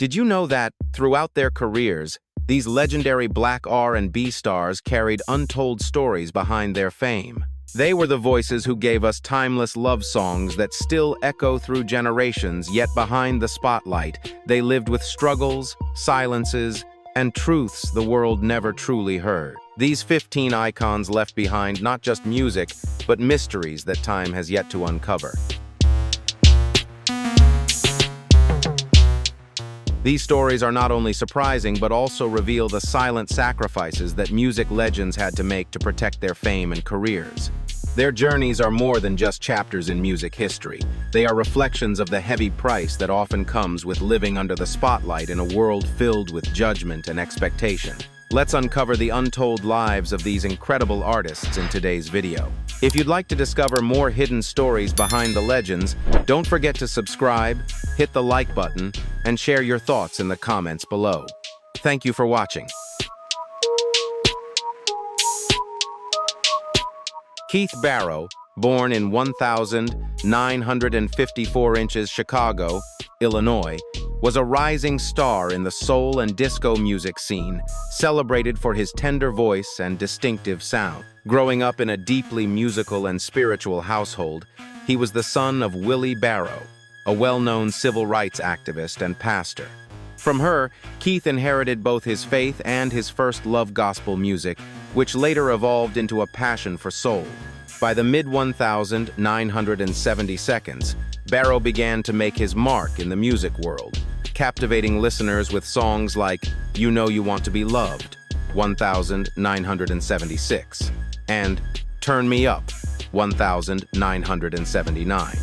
Did you know that, throughout their careers, these legendary Black R&B stars carried untold stories behind their fame? They were the voices who gave us timeless love songs that still echo through generations, yet behind the spotlight, they lived with struggles, silences, and truths the world never truly heard. These 15 icons left behind not just music, but mysteries that time has yet to uncover. These stories are not only surprising, but also reveal the silent sacrifices that music legends had to make to protect their fame and careers. Their journeys are more than just chapters in music history. They are reflections of the heavy price that often comes with living under the spotlight in a world filled with judgment and expectation. Let's uncover the untold lives of these incredible artists in today's video. If you'd like to discover more hidden stories behind the legends, don't forget to subscribe, hit the like button, and share your thoughts in the comments below. Thank you for watching. Keith Barrow, born in 1954 inches Chicago, Illinois, was a rising star in the soul and disco music scene, celebrated for his tender voice and distinctive sound. Growing up in a deeply musical and spiritual household, he was the son of Willie Barrow, a well-known civil rights activist and pastor. From her, Keith inherited both his faith and his first love gospel music, which later evolved into a passion for soul. By the mid-1972s, Barrow began to make his mark in the music world, captivating listeners with songs like You Know You Want to Be Loved, 1976, and Turn Me Up, 1979.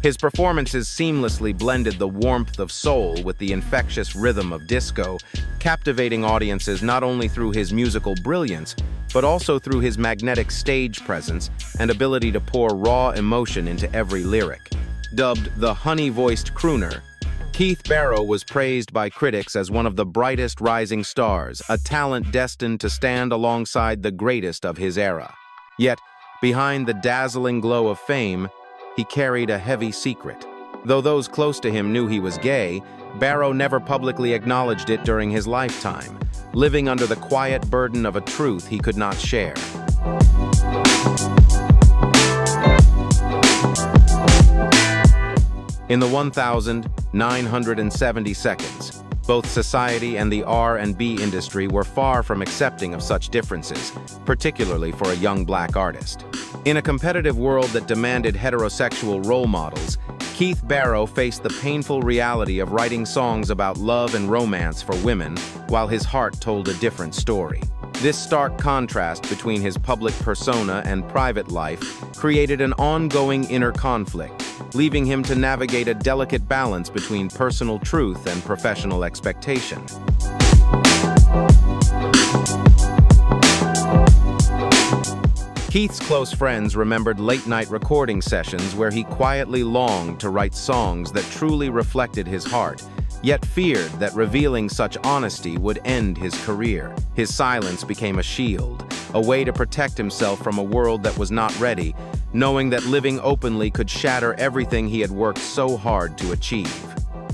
His performances seamlessly blended the warmth of soul with the infectious rhythm of disco, captivating audiences not only through his musical brilliance, but also through his magnetic stage presence and ability to pour raw emotion into every lyric. Dubbed the honey-voiced crooner, Keith Barrow was praised by critics as one of the brightest rising stars, a talent destined to stand alongside the greatest of his era. Yet, behind the dazzling glow of fame, he carried a heavy secret. Though those close to him knew he was gay, Barrow never publicly acknowledged it during his lifetime, living under the quiet burden of a truth he could not share. In the 1970 seconds, both society and the R&B industry were far from accepting of such differences, particularly for a young black artist. In a competitive world that demanded heterosexual role models, Keith Barrow faced the painful reality of writing songs about love and romance for women, while his heart told a different story. This stark contrast between his public persona and private life created an ongoing inner conflict, leaving him to navigate a delicate balance between personal truth and professional expectation. Keith's close friends remembered late-night recording sessions where he quietly longed to write songs that truly reflected his heart, yet feared that revealing such honesty would end his career. His silence became a shield, a way to protect himself from a world that was not ready, knowing that living openly could shatter everything he had worked so hard to achieve.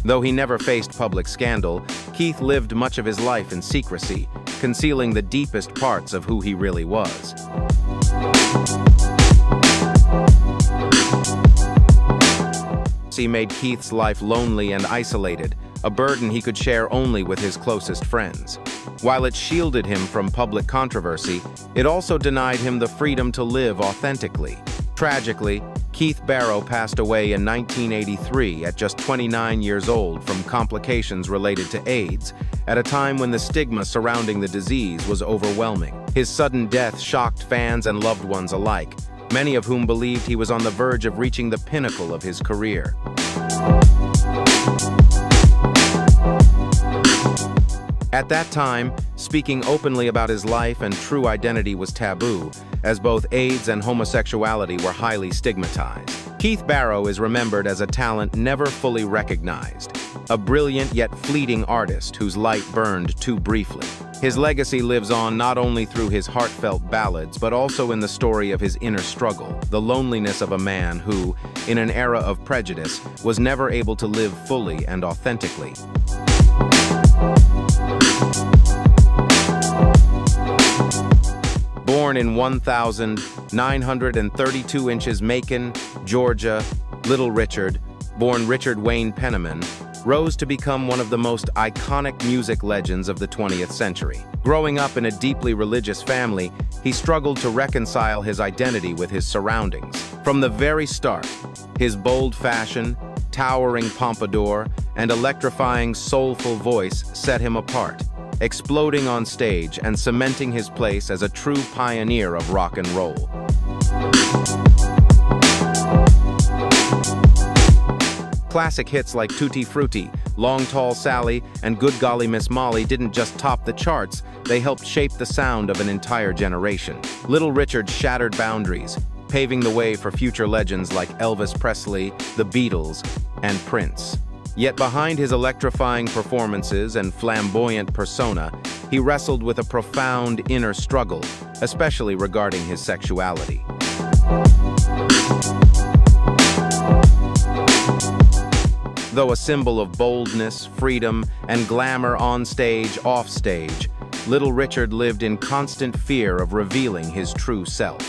Though he never faced public scandal, Keith lived much of his life in secrecy, concealing the deepest parts of who he really was. He made Keith's life lonely and isolated, a burden he could share only with his closest friends. While it shielded him from public controversy, it also denied him the freedom to live authentically. Tragically, Keith Barrow passed away in 1983 at just 29 years old from complications related to AIDS, at a time when the stigma surrounding the disease was overwhelming. His sudden death shocked fans and loved ones alike, many of whom believed he was on the verge of reaching the pinnacle of his career. At that time, speaking openly about his life and true identity was taboo, as both AIDS and homosexuality were highly stigmatized. Keith Barrow is remembered as a talent never fully recognized, a brilliant yet fleeting artist whose light burned too briefly. His legacy lives on not only through his heartfelt ballads, but also in the story of his inner struggle, the loneliness of a man who, in an era of prejudice, was never able to live fully and authentically. Born in 1932 inches Macon, Georgia, Little Richard, born Richard Wayne Penniman, rose to become one of the most iconic music legends of the 20th century. Growing up in a deeply religious family, he struggled to reconcile his identity with his surroundings. From the very start, his bold fashion, towering pompadour, and electrifying soulful voice set him apart, exploding on stage and cementing his place as a true pioneer of rock and roll. Classic hits like Tutti Frutti, Long Tall Sally, and Good Golly Miss Molly didn't just top the charts, they helped shape the sound of an entire generation. Little Richard shattered boundaries, paving the way for future legends like Elvis Presley, the Beatles, and Prince. Yet behind his electrifying performances and flamboyant persona, he wrestled with a profound inner struggle, especially regarding his sexuality. Though a symbol of boldness, freedom, and glamour on stage, off stage, Little Richard lived in constant fear of revealing his true self.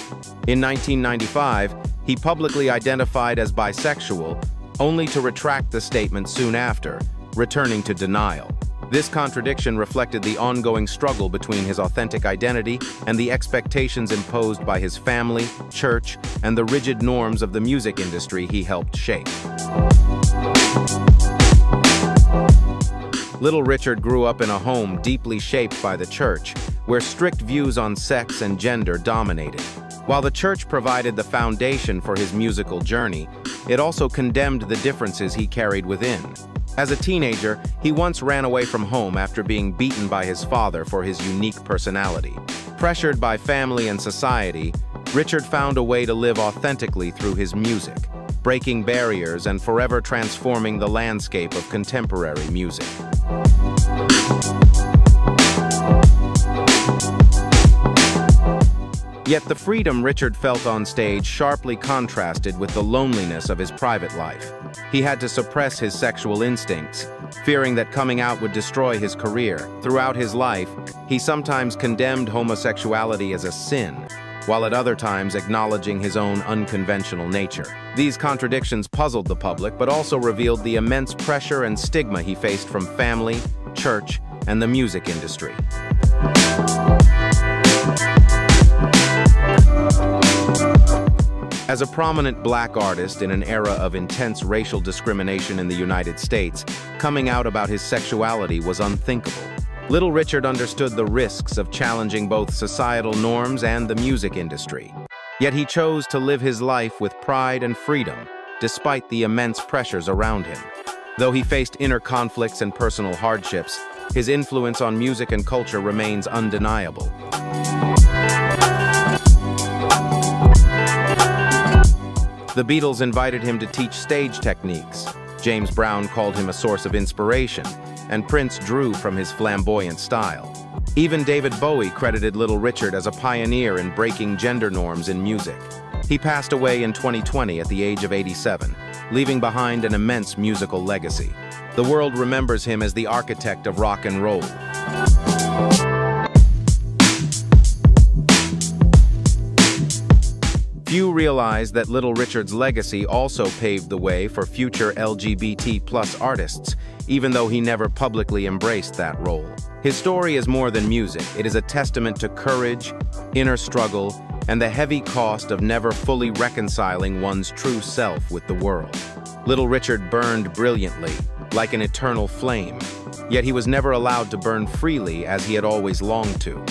In 1995, he publicly identified as bisexual, only to retract the statement soon after, returning to denial. This contradiction reflected the ongoing struggle between his authentic identity and the expectations imposed by his family, church, and the rigid norms of the music industry he helped shape. Little Richard grew up in a home deeply shaped by the church, where strict views on sex and gender dominated. While the church provided the foundation for his musical journey, it also condemned the differences he carried within. As a teenager, he once ran away from home after being beaten by his father for his unique personality. Pressured by family and society, Richard found a way to live authentically through his music, breaking barriers and forever transforming the landscape of contemporary music. Yet the freedom Richard felt on stage sharply contrasted with the loneliness of his private life. He had to suppress his sexual instincts, fearing that coming out would destroy his career. Throughout his life, he sometimes condemned homosexuality as a sin, while at other times acknowledging his own unconventional nature. These contradictions puzzled the public, but also revealed the immense pressure and stigma he faced from family, church, and the music industry. As a prominent black artist in an era of intense racial discrimination in the United States, coming out about his sexuality was unthinkable. Little Richard understood the risks of challenging both societal norms and the music industry. Yet he chose to live his life with pride and freedom, despite the immense pressures around him. Though he faced inner conflicts and personal hardships, his influence on music and culture remains undeniable. The Beatles invited him to teach stage techniques. James Brown called him a source of inspiration, and Prince drew from his flamboyant style. Even David Bowie credited Little Richard as a pioneer in breaking gender norms in music. He passed away in 2020 at the age of 87, leaving behind an immense musical legacy. The world remembers him as the architect of rock and roll. Few realize that Little Richard's legacy also paved the way for future LGBT+ artists, even though he never publicly embraced that role. His story is more than music. It is a testament to courage, inner struggle, and the heavy cost of never fully reconciling one's true self with the world. Little Richard burned brilliantly, like an eternal flame, yet he was never allowed to burn freely as he had always longed to.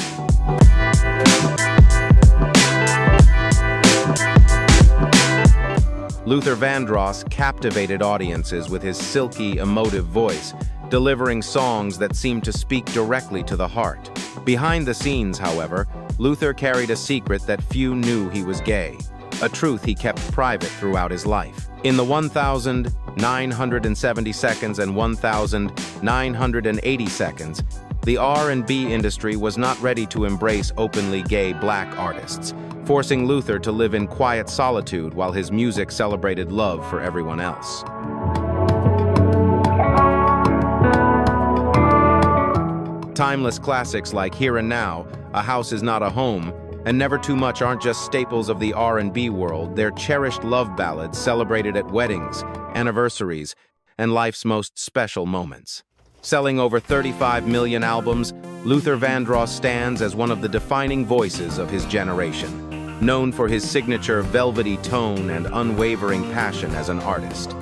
Luther Vandross captivated audiences with his silky, emotive voice, delivering songs that seemed to speak directly to the heart. Behind the scenes, however, Luther carried a secret that few knew he was gay, a truth he kept private throughout his life. In the 1992 970 seconds and 1,980 seconds, the R&B industry was not ready to embrace openly gay black artists, forcing Luther to live in quiet solitude while his music celebrated love for everyone else. Timeless classics like Here and Now, A House Is Not a Home, and Never Too Much aren't just staples of the R&B world, they're cherished love ballads celebrated at weddings, anniversaries, and life's most special moments. Selling over 35 million albums, Luther Vandross stands as one of the defining voices of his generation, known for his signature velvety tone and unwavering passion as an artist.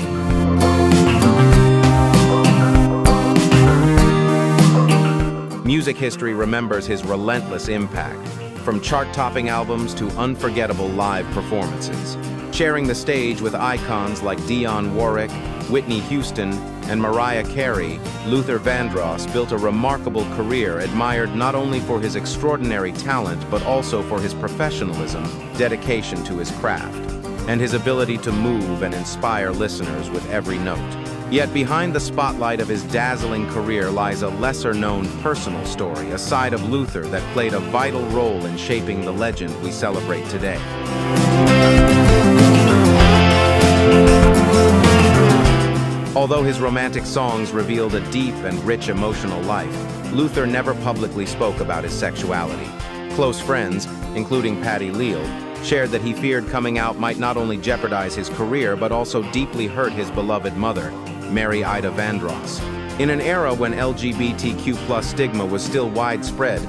Music history remembers his relentless impact, from chart-topping albums to unforgettable live performances. Sharing the stage with icons like Dionne Warwick, Whitney Houston, and Mariah Carey, Luther Vandross built a remarkable career admired not only for his extraordinary talent but also for his professionalism, dedication to his craft, and his ability to move and inspire listeners with every note. Yet behind the spotlight of his dazzling career lies a lesser-known personal story, a side of Luther that played a vital role in shaping the legend we celebrate today. Although his romantic songs revealed a deep and rich emotional life, Luther never publicly spoke about his sexuality. Close friends, including Patti Leal, shared that he feared coming out might not only jeopardize his career but also deeply hurt his beloved mother, Mary Ida Vandross. In an era when LGBTQ+ stigma was still widespread,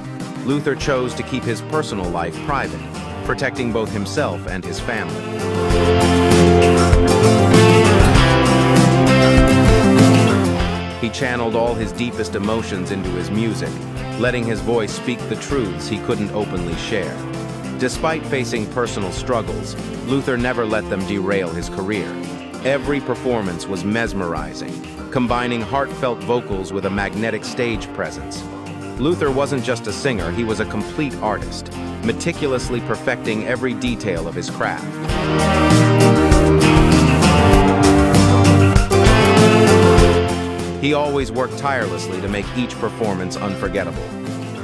Luther chose to keep his personal life private, protecting both himself and his family. He channeled all his deepest emotions into his music, letting his voice speak the truths he couldn't openly share. Despite facing personal struggles, Luther never let them derail his career. Every performance was mesmerizing, combining heartfelt vocals with a magnetic stage presence. Luther wasn't just a singer, he was a complete artist, meticulously perfecting every detail of his craft. He always worked tirelessly to make each performance unforgettable.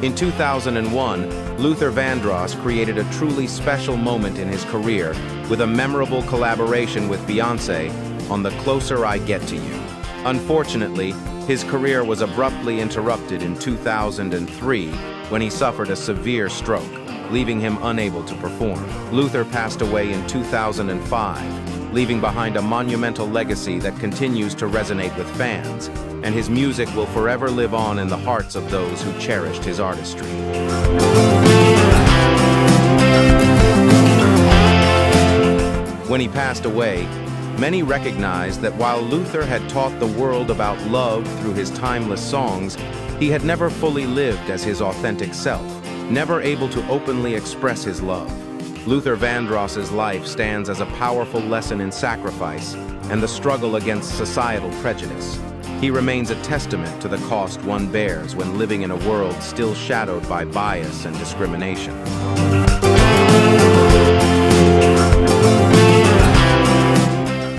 In 2001, Luther Vandross created a truly special moment in his career with a memorable collaboration with Beyoncé on The Closer I Get to You. Unfortunately, his career was abruptly interrupted in 2003 when he suffered a severe stroke, leaving him unable to perform. Luther passed away in 2005, leaving behind a monumental legacy that continues to resonate with fans, and his music will forever live on in the hearts of those who cherished his artistry. When he passed away, many recognized that while Luther had taught the world about love through his timeless songs, he had never fully lived as his authentic self, never able to openly express his love. Luther Vandross's life stands as a powerful lesson in sacrifice and the struggle against societal prejudice. He remains a testament to the cost one bears when living in a world still shadowed by bias and discrimination.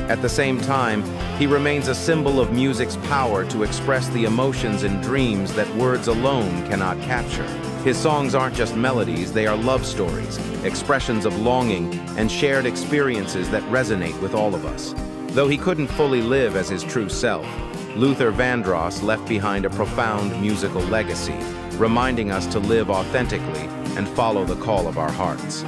At the same time, he remains a symbol of music's power to express the emotions and dreams that words alone cannot capture. His songs aren't just melodies, they are love stories, expressions of longing, and shared experiences that resonate with all of us. Though he couldn't fully live as his true self, Luther Vandross left behind a profound musical legacy, reminding us to live authentically and follow the call of our hearts.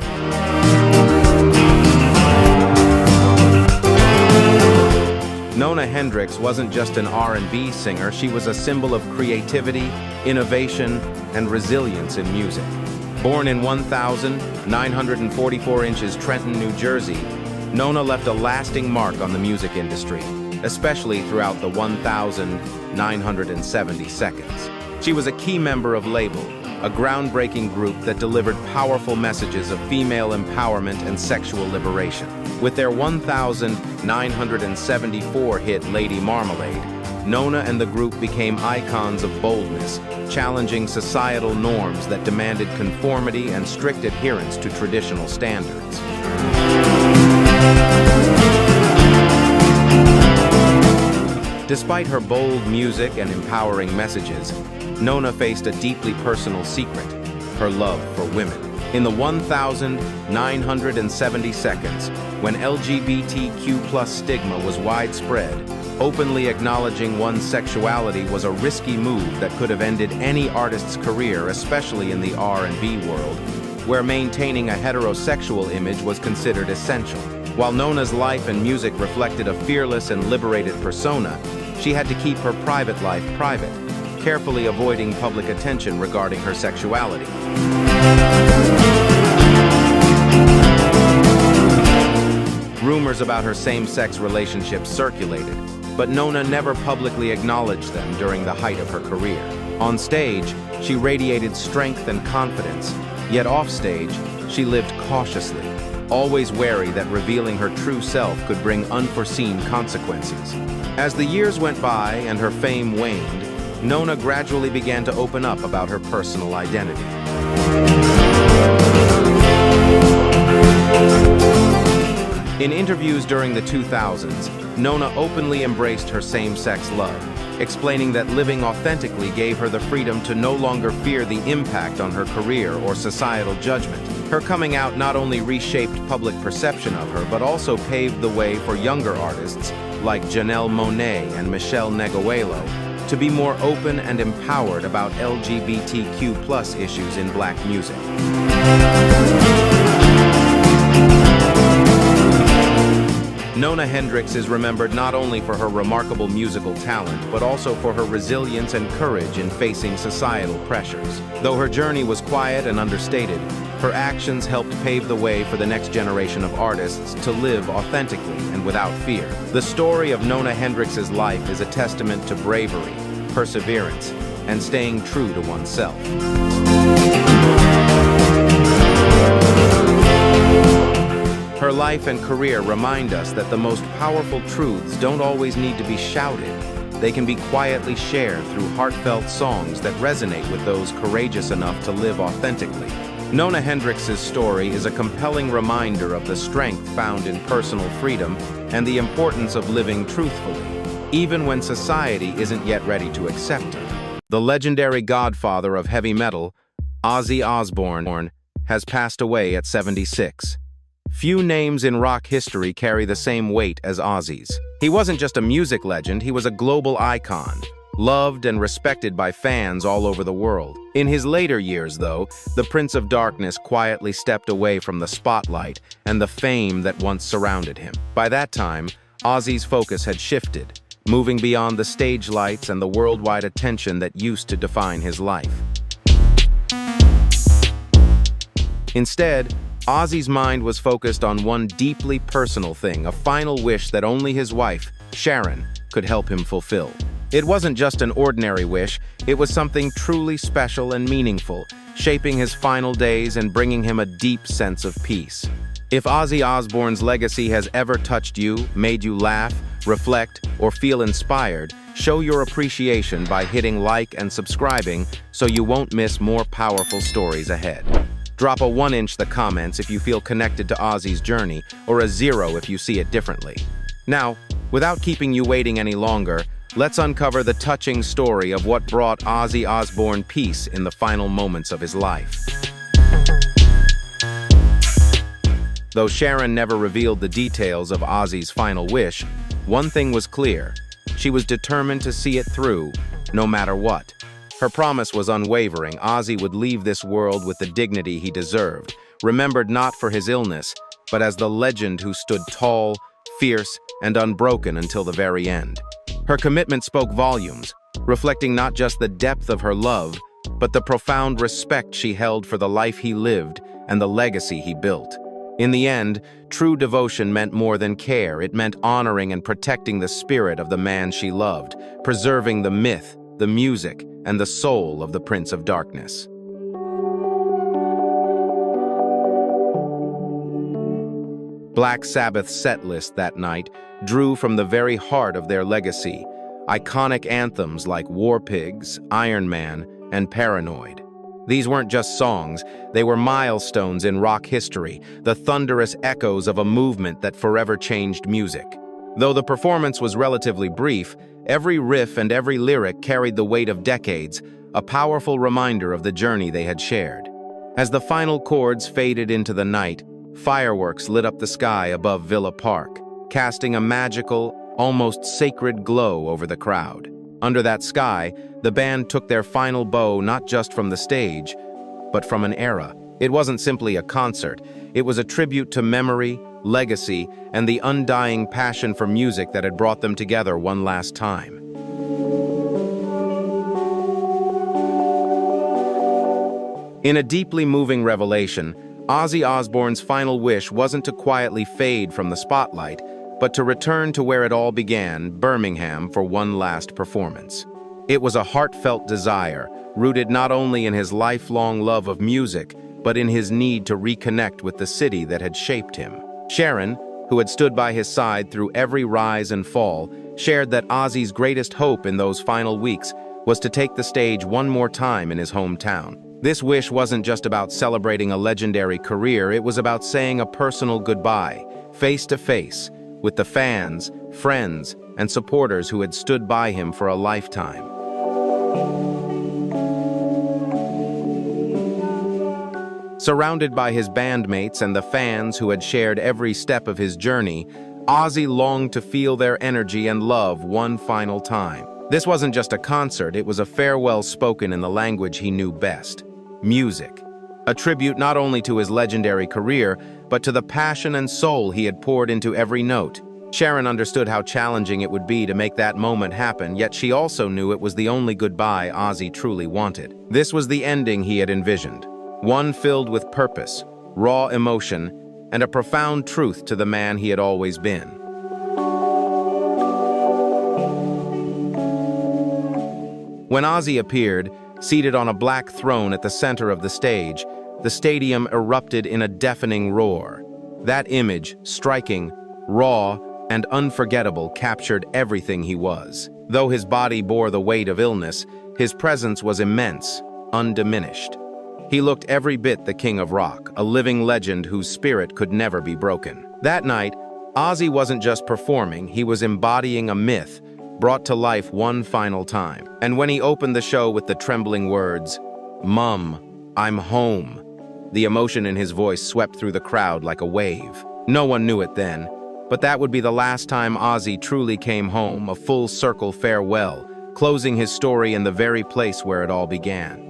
Nona Hendryx wasn't just an R&B singer, she was a symbol of creativity, innovation, and resilience in music. Born in 1,944 inches Trenton, New Jersey, Nona left a lasting mark on the music industry, especially throughout the 1,970 seconds. She was a key member of Label, a groundbreaking group that delivered powerful messages of female empowerment and sexual liberation. With their 1,974 hit Lady Marmalade, Nona and the group became icons of boldness, challenging societal norms that demanded conformity and strict adherence to traditional standards. Despite her bold music and empowering messages, Nona faced a deeply personal secret: her love for women. In the 1,970 seconds, when LGBTQ+ stigma was widespread, openly acknowledging one's sexuality was a risky move that could have ended any artist's career, especially in the R&B world, where maintaining a heterosexual image was considered essential. While Nona's life and music reflected a fearless and liberated persona, she had to keep her private life private, carefully avoiding public attention regarding her sexuality. Rumors about her same-sex relationships circulated, but Nona never publicly acknowledged them during the height of her career. On stage, she radiated strength and confidence, yet offstage, she lived cautiously, always wary that revealing her true self could bring unforeseen consequences. As the years went by and her fame waned, Nona gradually began to open up about her personal identity. In interviews during the 2000s, Nona openly embraced her same-sex love, explaining that living authentically gave her the freedom to no longer fear the impact on her career or societal judgment. Her coming out not only reshaped public perception of her, but also paved the way for younger artists like Janelle Monáe and Michelle Neguelo to be more open and empowered about LGBTQ+ issues in Black music. Nona Hendryx is remembered not only for her remarkable musical talent, but also for her resilience and courage in facing societal pressures. Though her journey was quiet and understated, her actions helped pave the way for the next generation of artists to live authentically and without fear. The story of Nona Hendryx's life is a testament to bravery, perseverance, and staying true to oneself. Her life and career remind us that the most powerful truths don't always need to be shouted. They can be quietly shared through heartfelt songs that resonate with those courageous enough to live authentically. Nona Hendryx's story is a compelling reminder of the strength found in personal freedom and the importance of living truthfully, even when society isn't yet ready to accept her. The legendary godfather of heavy metal, Ozzy Osbourne, has passed away at 76. Few names in rock history carry the same weight as Ozzy's. He wasn't just a music legend, he was a global icon, loved and respected by fans all over the world. In his later years, though, the Prince of Darkness quietly stepped away from the spotlight and the fame that once surrounded him. By that time, Ozzy's focus had shifted, moving beyond the stage lights and the worldwide attention that used to define his life. Instead, Ozzy's mind was focused on one deeply personal thing, a final wish that only his wife, Sharon, could help him fulfill. It wasn't just an ordinary wish, it was something truly special and meaningful, shaping his final days and bringing him a deep sense of peace. If Ozzy Osbourne's legacy has ever touched you, made you laugh, reflect, or feel inspired, show your appreciation by hitting like and subscribing so you won't miss more powerful stories ahead. Drop a 1-inch the comments if you feel connected to Ozzy's journey, or a 0 if you see it differently. Now, without keeping you waiting any longer, let's uncover the touching story of what brought Ozzy Osbourne peace in the final moments of his life. Though Sharon never revealed the details of Ozzy's final wish, one thing was clear: she was determined to see it through, no matter what. Her promise was unwavering. Ozzy would leave this world with the dignity he deserved, remembered not for his illness, but as the legend who stood tall, fierce, and unbroken until the very end. Her commitment spoke volumes, reflecting not just the depth of her love, but the profound respect she held for the life he lived and the legacy he built. In the end, true devotion meant more than care. It meant honoring and protecting the spirit of the man she loved, preserving the myth, the music, and the soul of the Prince of Darkness. Black Sabbath's set list that night drew from the very heart of their legacy, iconic anthems like War Pigs, Iron Man, and Paranoid. These weren't just songs, they were milestones in rock history, the thunderous echoes of a movement that forever changed music. Though the performance was relatively brief, every riff and every lyric carried the weight of decades, a powerful reminder of the journey they had shared. As the final chords faded into the night, fireworks lit up the sky above Villa Park, casting a magical, almost sacred glow over the crowd. Under that sky, the band took their final bow not just from the stage, but from an era. It wasn't simply a concert, it was a tribute to memory, legacy, and the undying passion for music that had brought them together one last time. In a deeply moving revelation, Ozzy Osbourne's final wish wasn't to quietly fade from the spotlight, but to return to where it all began, Birmingham, for one last performance. It was a heartfelt desire, rooted not only in his lifelong love of music, but in his need to reconnect with the city that had shaped him. Sharon, who had stood by his side through every rise and fall, shared that Ozzy's greatest hope in those final weeks was to take the stage one more time in his hometown. This wish wasn't just about celebrating a legendary career, it was about saying a personal goodbye, face to face, with the fans, friends, and supporters who had stood by him for a lifetime. Surrounded by his bandmates and the fans who had shared every step of his journey, Ozzy longed to feel their energy and love one final time. This wasn't just a concert, it was a farewell spoken in the language he knew best: music. A tribute not only to his legendary career, but to the passion and soul he had poured into every note. Sharon understood how challenging it would be to make that moment happen, yet she also knew it was the only goodbye Ozzy truly wanted. This was the ending he had envisioned, one filled with purpose, raw emotion, and a profound truth to the man he had always been. When Ozzy appeared, seated on a black throne at the center of the stage, the stadium erupted in a deafening roar. That image, striking, raw, and unforgettable, captured everything he was. Though his body bore the weight of illness, his presence was immense, undiminished. He looked every bit the king of rock, a living legend whose spirit could never be broken. That night, Ozzy wasn't just performing, he was embodying a myth, brought to life one final time. And when he opened the show with the trembling words, "Mum, I'm home," the emotion in his voice swept through the crowd like a wave. No one knew it then, but that would be the last time Ozzy truly came home, a full circle farewell, closing his story in the very place where it all began.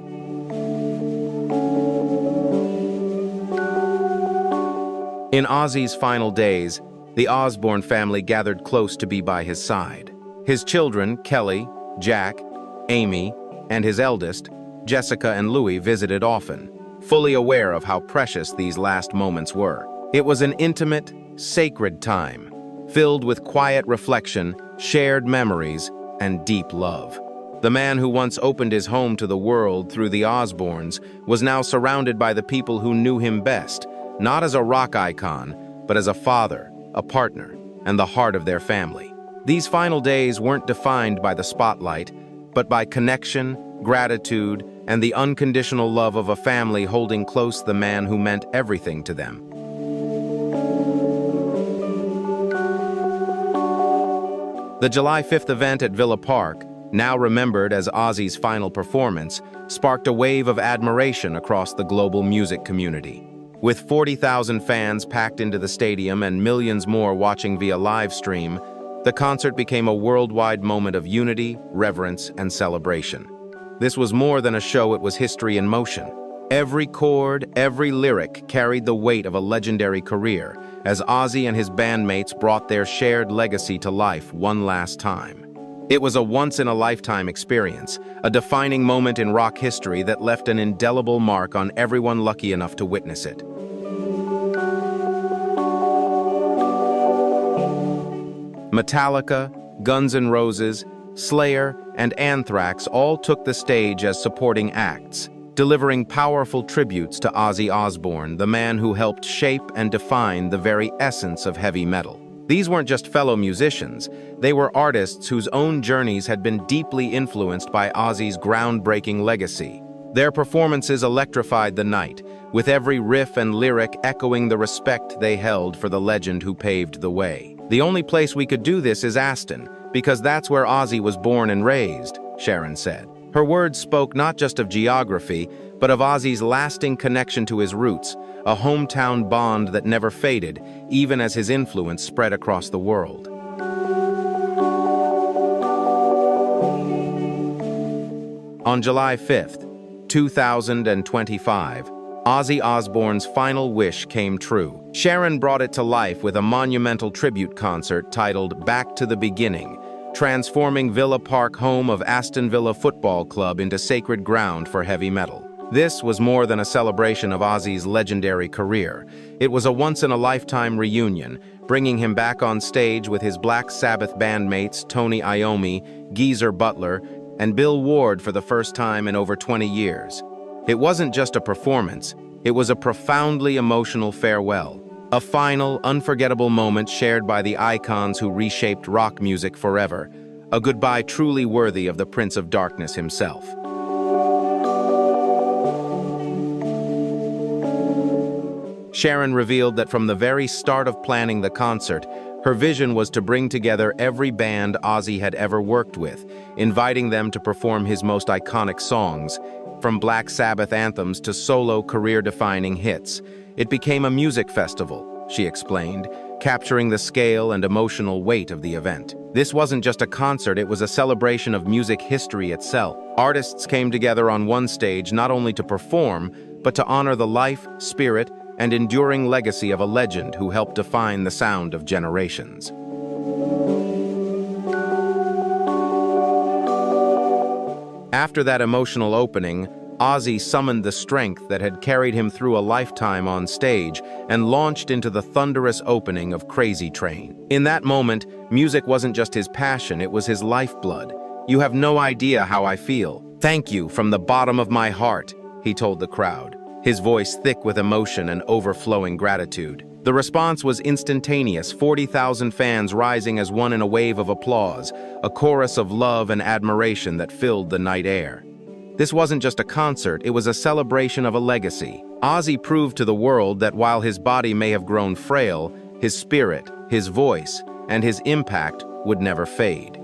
In Ozzy's final days, the Osbourne family gathered close to be by his side. His children, Kelly, Jack, Amy, and his eldest, Jessica and Louis, visited often, fully aware of how precious these last moments were. It was an intimate, sacred time, filled with quiet reflection, shared memories, and deep love. The man who once opened his home to the world through the Osbournes was now surrounded by the people who knew him best, not as a rock icon, but as a father, a partner, and the heart of their family. These final days weren't defined by the spotlight, but by connection, gratitude, and the unconditional love of a family holding close the man who meant everything to them. The July 5th event at Villa Park, now remembered as Ozzy's final performance, sparked a wave of admiration across the global music community. With 40,000 fans packed into the stadium and millions more watching via live stream, the concert became a worldwide moment of unity, reverence, and celebration. This was more than a show, it was history in motion. Every chord, every lyric carried the weight of a legendary career, as Ozzy and his bandmates brought their shared legacy to life one last time. It was a once-in-a-lifetime experience, a defining moment in rock history that left an indelible mark on everyone lucky enough to witness it. Metallica, Guns N' Roses, Slayer, and Anthrax all took the stage as supporting acts, delivering powerful tributes to Ozzy Osbourne, the man who helped shape and define the very essence of heavy metal. These weren't just fellow musicians, they were artists whose own journeys had been deeply influenced by Ozzy's groundbreaking legacy. Their performances electrified the night, with every riff and lyric echoing the respect they held for the legend who paved the way. "The only place we could do this is Aston, because that's where Ozzy was born and raised," Sharon said. Her words spoke not just of geography, but of Ozzy's lasting connection to his roots, a hometown bond that never faded, even as his influence spread across the world. On July 5th, 2025, Ozzy Osbourne's final wish came true. Sharon brought it to life with a monumental tribute concert titled Back to the Beginning, transforming Villa Park, home of Aston Villa Football Club, into sacred ground for heavy metal. This was more than a celebration of Ozzy's legendary career. It was a once-in-a-lifetime reunion, bringing him back on stage with his Black Sabbath bandmates Tony Iommi, Geezer Butler, and Bill Ward for the first time in over 20 years. It wasn't just a performance, it was a profoundly emotional farewell. A final, unforgettable moment shared by the icons who reshaped rock music forever. A goodbye truly worthy of the Prince of Darkness himself. Sharon revealed that from the very start of planning the concert, her vision was to bring together every band Ozzy had ever worked with, inviting them to perform his most iconic songs, from Black Sabbath anthems to solo career-defining hits. It became a music festival, she explained, capturing the scale and emotional weight of the event. This wasn't just a concert, it was a celebration of music history itself. Artists came together on one stage not only to perform, but to honor the life, spirit, and enduring legacy of a legend who helped define the sound of generations. After that emotional opening, Ozzy summoned the strength that had carried him through a lifetime on stage and launched into the thunderous opening of Crazy Train. In that moment, music wasn't just his passion, it was his lifeblood. "You have no idea how I feel. Thank you from the bottom of my heart," he told the crowd, his voice thick with emotion and overflowing gratitude. The response was instantaneous, 40,000 fans rising as one in a wave of applause, a chorus of love and admiration that filled the night air. This wasn't just a concert, it was a celebration of a legacy. Ozzy proved to the world that while his body may have grown frail, his spirit, his voice, and his impact would never fade.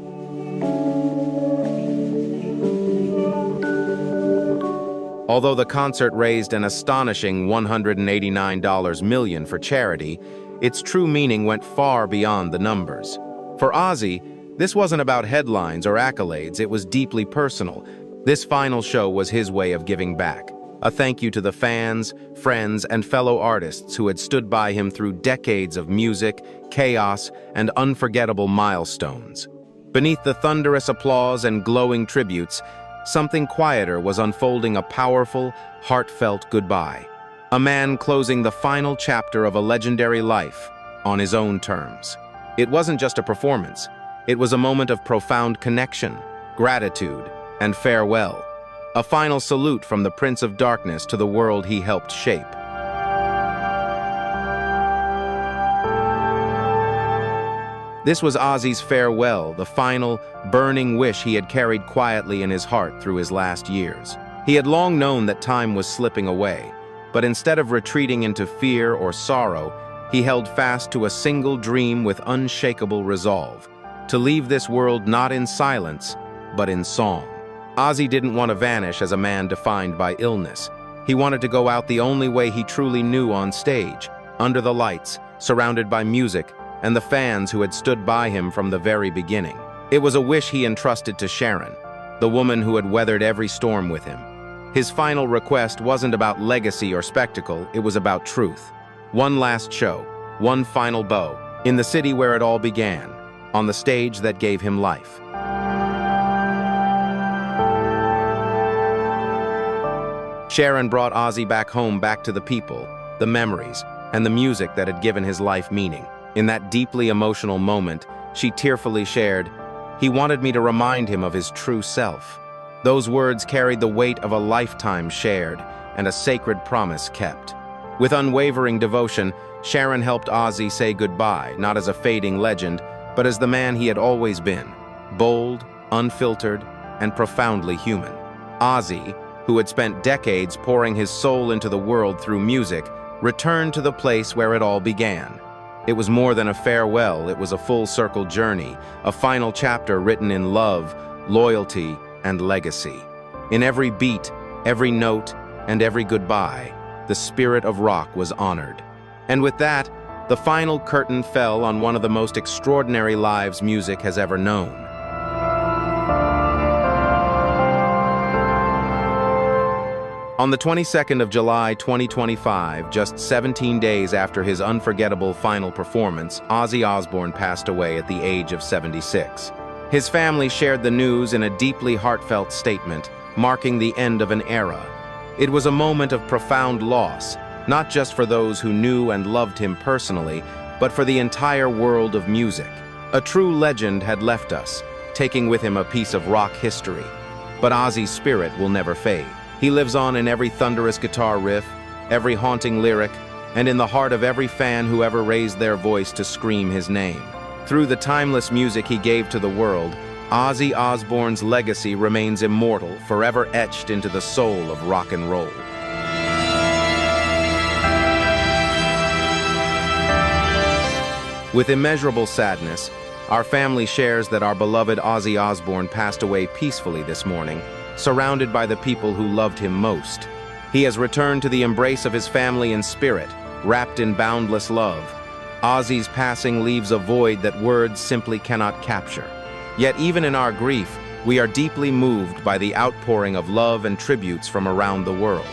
Although the concert raised an astonishing $189 million for charity, its true meaning went far beyond the numbers. For Ozzy, this wasn't about headlines or accolades, it was deeply personal. This final show was his way of giving back. A thank you to the fans, friends, and fellow artists who had stood by him through decades of music, chaos, and unforgettable milestones. Beneath the thunderous applause and glowing tributes, something quieter was unfolding, a powerful, heartfelt goodbye. A man closing the final chapter of a legendary life on his own terms. It wasn't just a performance. It was a moment of profound connection, gratitude, and farewell. A final salute from the Prince of Darkness to the world he helped shape. This was Ozzy's farewell, the final, burning wish he had carried quietly in his heart through his last years. He had long known that time was slipping away, but instead of retreating into fear or sorrow, he held fast to a single dream with unshakable resolve: to leave this world not in silence, but in song. Ozzy didn't want to vanish as a man defined by illness. He wanted to go out the only way he truly knew, on stage, under the lights, surrounded by music, and the fans who had stood by him from the very beginning. It was a wish he entrusted to Sharon, the woman who had weathered every storm with him. His final request wasn't about legacy or spectacle, it was about truth. One last show, one final bow, in the city where it all began, on the stage that gave him life. Sharon brought Ozzy back home, back to the people, the memories, and the music that had given his life meaning. In that deeply emotional moment, she tearfully shared, "He wanted me to remind him of his true self." Those words carried the weight of a lifetime shared and a sacred promise kept. With unwavering devotion, Sharon helped Ozzy say goodbye, not as a fading legend, but as the man he had always been, bold, unfiltered, and profoundly human. Ozzy, who had spent decades pouring his soul into the world through music, returned to the place where it all began, It was more than a farewell, it was a full-circle journey, a final chapter written in love, loyalty, and legacy. In every beat, every note, and every goodbye, the spirit of rock was honored. And with that, the final curtain fell on one of the most extraordinary lives music has ever known. On the 22nd of July 2025, just 17 days after his unforgettable final performance, Ozzy Osbourne passed away at the age of 76. His family shared the news in a deeply heartfelt statement, marking the end of an era. It was a moment of profound loss, not just for those who knew and loved him personally, but for the entire world of music. A true legend had left us, taking with him a piece of rock history. But Ozzy's spirit will never fade. He lives on in every thunderous guitar riff, every haunting lyric, and in the heart of every fan who ever raised their voice to scream his name. Through the timeless music he gave to the world, Ozzy Osbourne's legacy remains immortal, forever etched into the soul of rock and roll. With immeasurable sadness, our family shares that our beloved Ozzy Osbourne passed away peacefully this morning, surrounded by the people who loved him most. He has returned to the embrace of his family in spirit, wrapped in boundless love. Ozzy's passing leaves a void that words simply cannot capture. Yet even in our grief, we are deeply moved by the outpouring of love and tributes from around the world.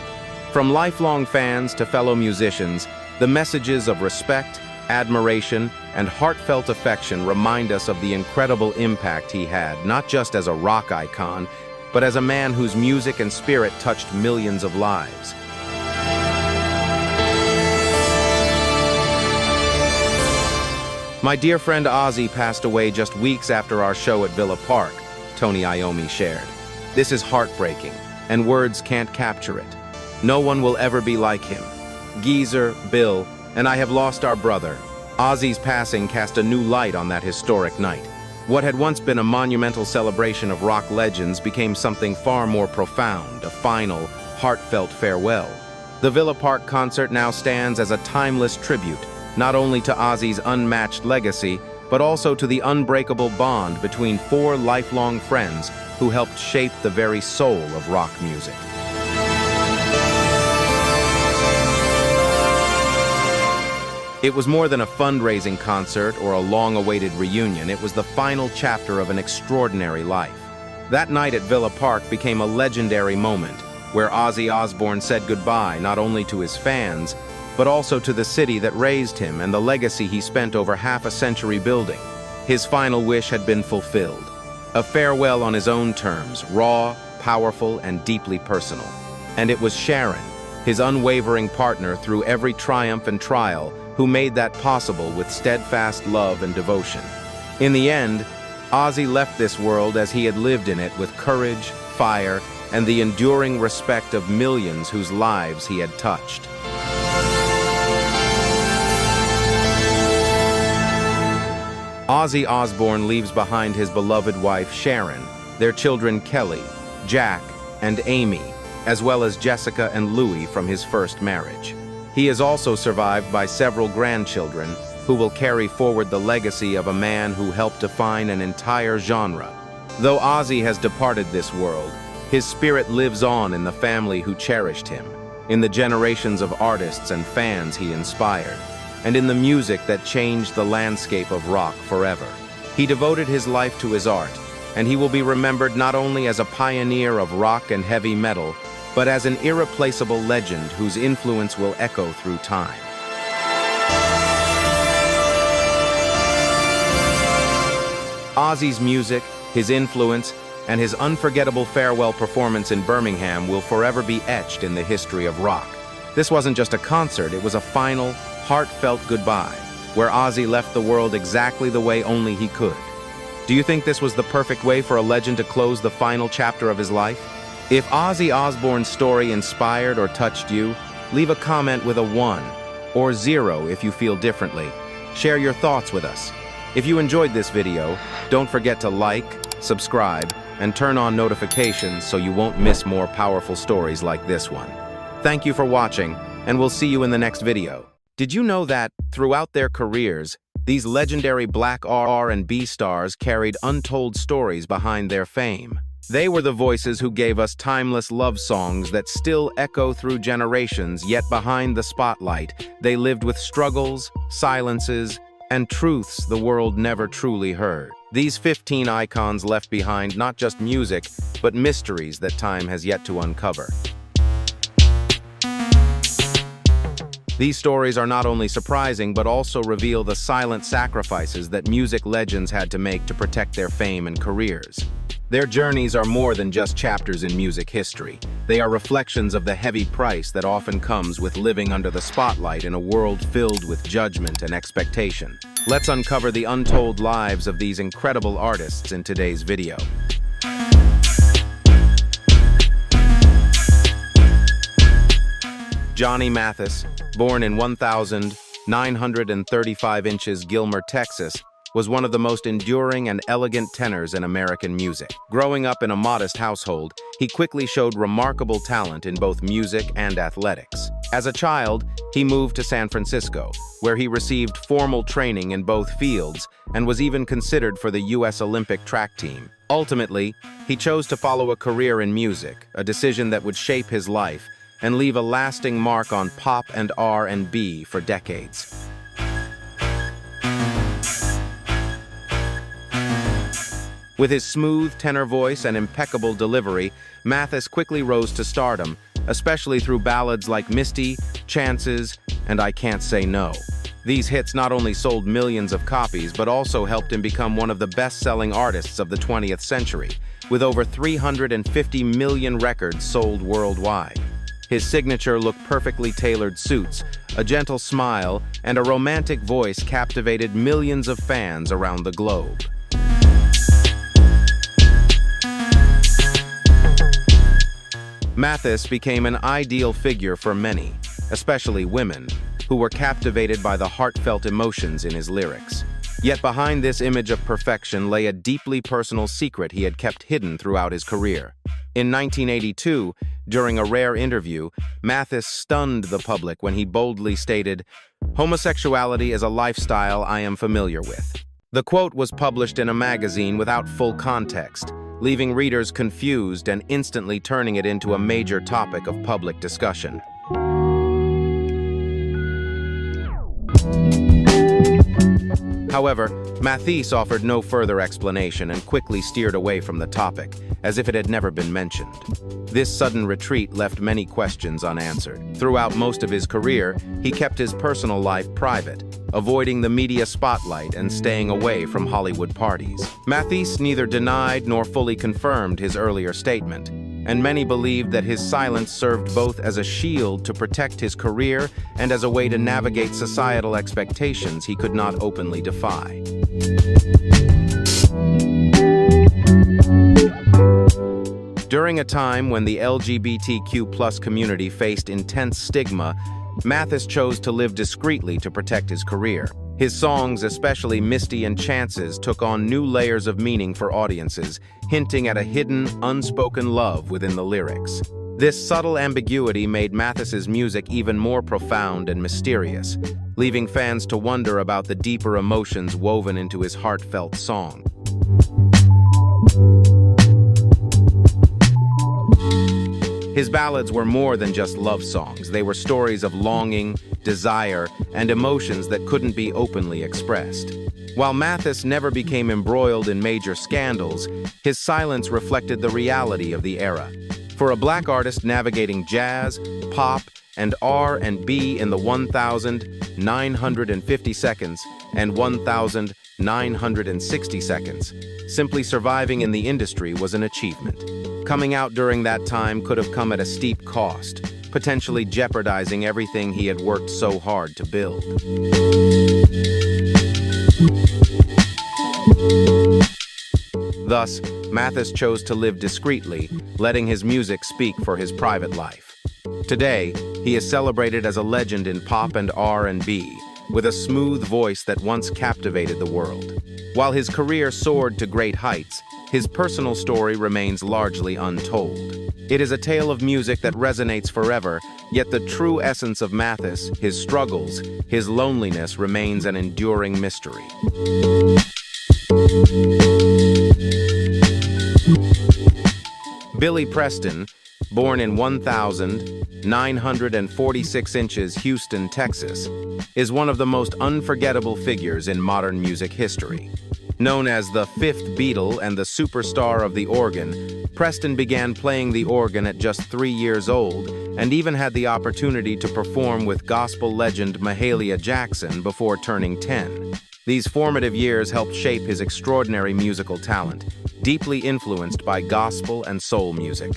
From lifelong fans to fellow musicians, the messages of respect, admiration, and heartfelt affection remind us of the incredible impact he had, not just as a rock icon, but as a man whose music and spirit touched millions of lives. My dear friend Ozzy passed away just weeks after our show at Villa Park, Tony Iommi shared. This is heartbreaking, and words can't capture it. No one will ever be like him. Geezer, Bill, and I have lost our brother. Ozzy's passing cast a new light on that historic night. What had once been a monumental celebration of rock legends became something far more profound, a final, heartfelt farewell. The Villa Park concert now stands as a timeless tribute, not only to Ozzy's unmatched legacy, but also to the unbreakable bond between four lifelong friends who helped shape the very soul of rock music. It was more than a fundraising concert or a long-awaited reunion. It was the final chapter of an extraordinary life. That night at Villa Park became a legendary moment, where Ozzy Osbourne said goodbye not only to his fans, but also to the city that raised him and the legacy he spent over half a century building. His final wish had been fulfilled. A farewell on his own terms, raw, powerful, and deeply personal. And it was Sharon, his unwavering partner through every triumph and trial, who made that possible with steadfast love and devotion. In the end, Ozzy left this world as he had lived in it, with courage, fire, and the enduring respect of millions whose lives he had touched. Ozzy Osbourne leaves behind his beloved wife Sharon, their children Kelly, Jack, and Amy, as well as Jessica and Louis from his first marriage. He is also survived by several grandchildren who will carry forward the legacy of a man who helped define an entire genre. Though Ozzy has departed this world, his spirit lives on in the family who cherished him, in the generations of artists and fans he inspired, and in the music that changed the landscape of rock forever. He devoted his life to his art, and he will be remembered not only as a pioneer of rock and heavy metal, but as an irreplaceable legend whose influence will echo through time. Ozzy's music, his influence, and his unforgettable farewell performance in Birmingham will forever be etched in the history of rock. This wasn't just a concert, it was a final, heartfelt goodbye, where Ozzy left the world exactly the way only he could. Do you think this was the perfect way for a legend to close the final chapter of his life? If Ozzy Osbourne's story inspired or touched you, leave a comment with a 1 or 0 if you feel differently. Share your thoughts with us. If you enjoyed this video, don't forget to like, subscribe, and turn on notifications so you won't miss more powerful stories like this one. Thank you for watching, and we'll see you in the next video. Did you know that, throughout their careers, these legendary Black R&B stars carried untold stories behind their fame? They were the voices who gave us timeless love songs that still echo through generations, yet behind the spotlight, they lived with struggles, silences, and truths the world never truly heard. These 15 icons left behind not just music, but mysteries that time has yet to uncover. These stories are not only surprising, but also reveal the silent sacrifices that music legends had to make to protect their fame and careers. Their journeys are more than just chapters in music history. They are reflections of the heavy price that often comes with living under the spotlight in a world filled with judgment and expectation. Let's uncover the untold lives of these incredible artists in today's video. Johnny Mathis, born in 1935 Gilmer, Texas, was one of the most enduring and elegant tenors in American music. Growing up in a modest household, he quickly showed remarkable talent in both music and athletics. As a child, he moved to San Francisco, where he received formal training in both fields and was even considered for the U.S. Olympic track team. Ultimately, he chose to follow a career in music, a decision that would shape his life and leave a lasting mark on pop and R&B for decades. With his smooth tenor voice and impeccable delivery, Mathis quickly rose to stardom, especially through ballads like Misty, Chances, and I Can't Say No. These hits not only sold millions of copies, but also helped him become one of the best-selling artists of the 20th century, with over 350 million records sold worldwide. His signature look, perfectly tailored suits, a gentle smile, and a romantic voice captivated millions of fans around the globe. Mathis became an ideal figure for many, especially women, who were captivated by the heartfelt emotions in his lyrics. Yet behind this image of perfection lay a deeply personal secret he had kept hidden throughout his career. In 1982, during a rare interview, Mathis stunned the public when he boldly stated, "Homosexuality is a lifestyle I am familiar with." The quote was published in a magazine without full context, leaving readers confused and instantly turning it into a major topic of public discussion. However, Mathis offered no further explanation and quickly steered away from the topic, as if it had never been mentioned. This sudden retreat left many questions unanswered. Throughout most of his career, he kept his personal life private, avoiding the media spotlight and staying away from Hollywood parties. Mathis neither denied nor fully confirmed his earlier statement, and many believed that his silence served both as a shield to protect his career and as a way to navigate societal expectations he could not openly defy. During a time when the LGBTQ+ community faced intense stigma, Mathis chose to live discreetly to protect his career. His songs, especially Misty and Chances, took on new layers of meaning for audiences, hinting at a hidden, unspoken love within the lyrics. This subtle ambiguity made Mathis's music even more profound and mysterious, leaving fans to wonder about the deeper emotions woven into his heartfelt song. His ballads were more than just love songs. They were stories of longing, desire, and emotions that couldn't be openly expressed. While Mathis never became embroiled in major scandals, his silence reflected the reality of the era. For a Black artist navigating jazz, pop, and R&B in the 1,950 seconds and 1,960 seconds, simply surviving in the industry was an achievement. Coming out during that time could have come at a steep cost, potentially jeopardizing everything he had worked so hard to build. Thus, Mathis chose to live discreetly, letting his music speak for his private life. Today, he is celebrated as a legend in pop and R&B, with a smooth voice that once captivated the world. While his career soared to great heights, his personal story remains largely untold. It is a tale of music that resonates forever, yet the true essence of Mathis, his struggles, his loneliness remains an enduring mystery. Billy Preston, born in 1,946 inches, Houston, Texas, is one of the most unforgettable figures in modern music history. Known as the fifth Beatle and the superstar of the organ, Preston began playing the organ at just 3 years old and even had the opportunity to perform with gospel legend Mahalia Jackson before turning 10. These formative years helped shape his extraordinary musical talent, deeply influenced by gospel and soul music.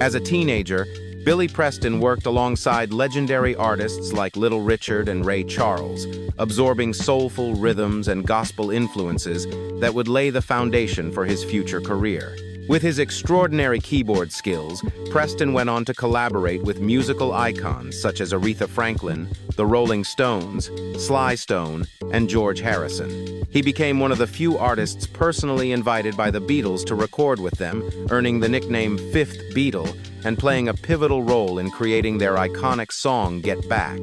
As a teenager, Billy Preston worked alongside legendary artists like Little Richard and Ray Charles, absorbing soulful rhythms and gospel influences that would lay the foundation for his future career. With his extraordinary keyboard skills, Preston went on to collaborate with musical icons such as Aretha Franklin, the Rolling Stones, Sly Stone, and George Harrison. He became one of the few artists personally invited by the Beatles to record with them, earning the nickname Fifth Beatle and playing a pivotal role in creating their iconic song, Get Back.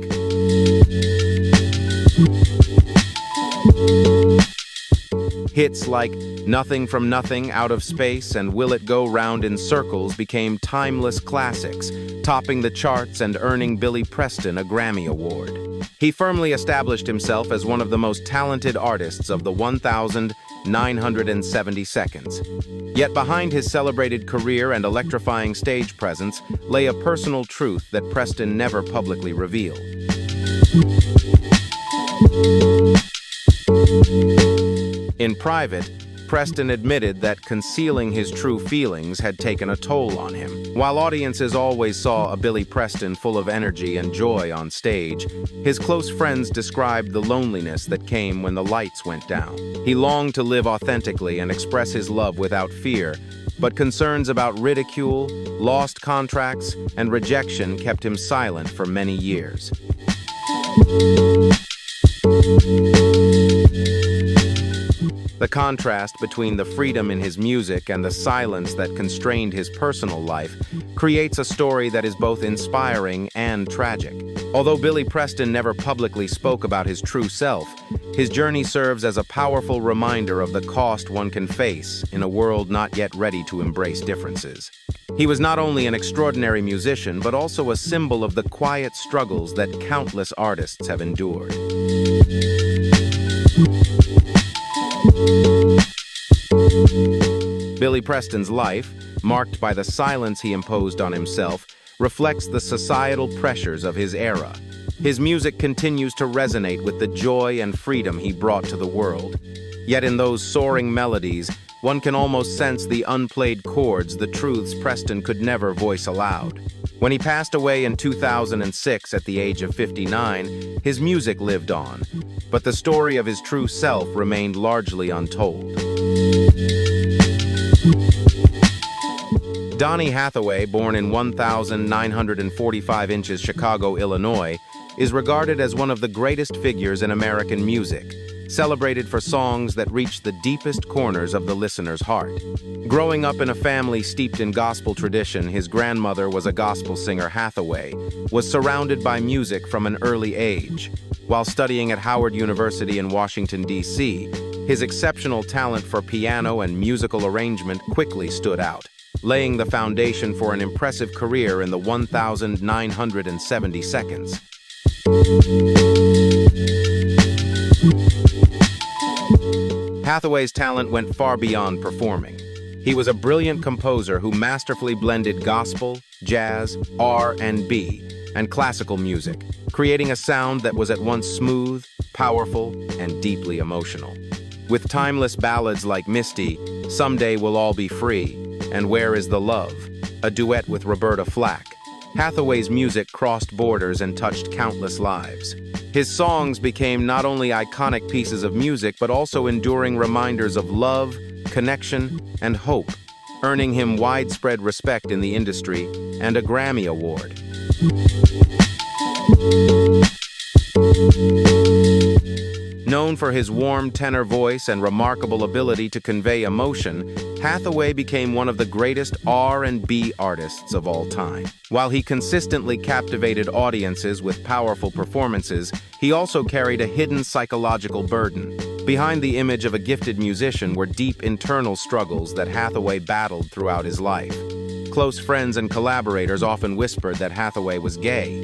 Hits like Nothing from Nothing, Out of Space, and Will It Go Round in Circles became timeless classics, topping the charts and earning Billy Preston a Grammy Award. He firmly established himself as one of the most talented artists of the 1,970 seconds. Yet behind his celebrated career and electrifying stage presence lay a personal truth that Preston never publicly revealed. In private, Preston admitted that concealing his true feelings had taken a toll on him. While audiences always saw a Billy Preston full of energy and joy on stage, his close friends described the loneliness that came when the lights went down. He longed to live authentically and express his love without fear, but concerns about ridicule, lost contracts, and rejection kept him silent for many years. The contrast between the freedom in his music and the silence that constrained his personal life creates a story that is both inspiring and tragic. Although Billy Preston never publicly spoke about his true self, his journey serves as a powerful reminder of the cost one can face in a world not yet ready to embrace differences. He was not only an extraordinary musician, but also a symbol of the quiet struggles that countless artists have endured. Billy Preston's life, marked by the silence he imposed on himself, reflects the societal pressures of his era. His music continues to resonate with the joy and freedom he brought to the world. Yet in those soaring melodies, one can almost sense the unplayed chords, the truths Preston could never voice aloud. When he passed away in 2006 at the age of 59, his music lived on, but the story of his true self remained largely untold. Donny Hathaway, born in 1,945 inches, Chicago, Illinois, is regarded as one of the greatest figures in American music, celebrated for songs that reach the deepest corners of the listener's heart. Growing up in a family steeped in gospel tradition, his grandmother was a gospel singer. Hathaway was surrounded by music from an early age. While studying at Howard University in Washington, D.C., his exceptional talent for piano and musical arrangement quickly stood out, laying the foundation for an impressive career in the 1,970 seconds. Hathaway's talent went far beyond performing. He was a brilliant composer who masterfully blended gospel, jazz, R&B, and classical music, creating a sound that was at once smooth, powerful, and deeply emotional. With timeless ballads like Misty, Someday We'll All Be Free, and Where Is the Love, a duet with Roberta Flack, Hathaway's music crossed borders and touched countless lives. His songs became not only iconic pieces of music, but also enduring reminders of love, connection, and hope, earning him widespread respect in the industry and a Grammy Award. Known for his warm tenor voice and remarkable ability to convey emotion, Hathaway became one of the greatest R&B artists of all time. While he consistently captivated audiences with powerful performances, he also carried a hidden psychological burden. Behind the image of a gifted musician were deep internal struggles that Hathaway battled throughout his life. Close friends and collaborators often whispered that Hathaway was gay.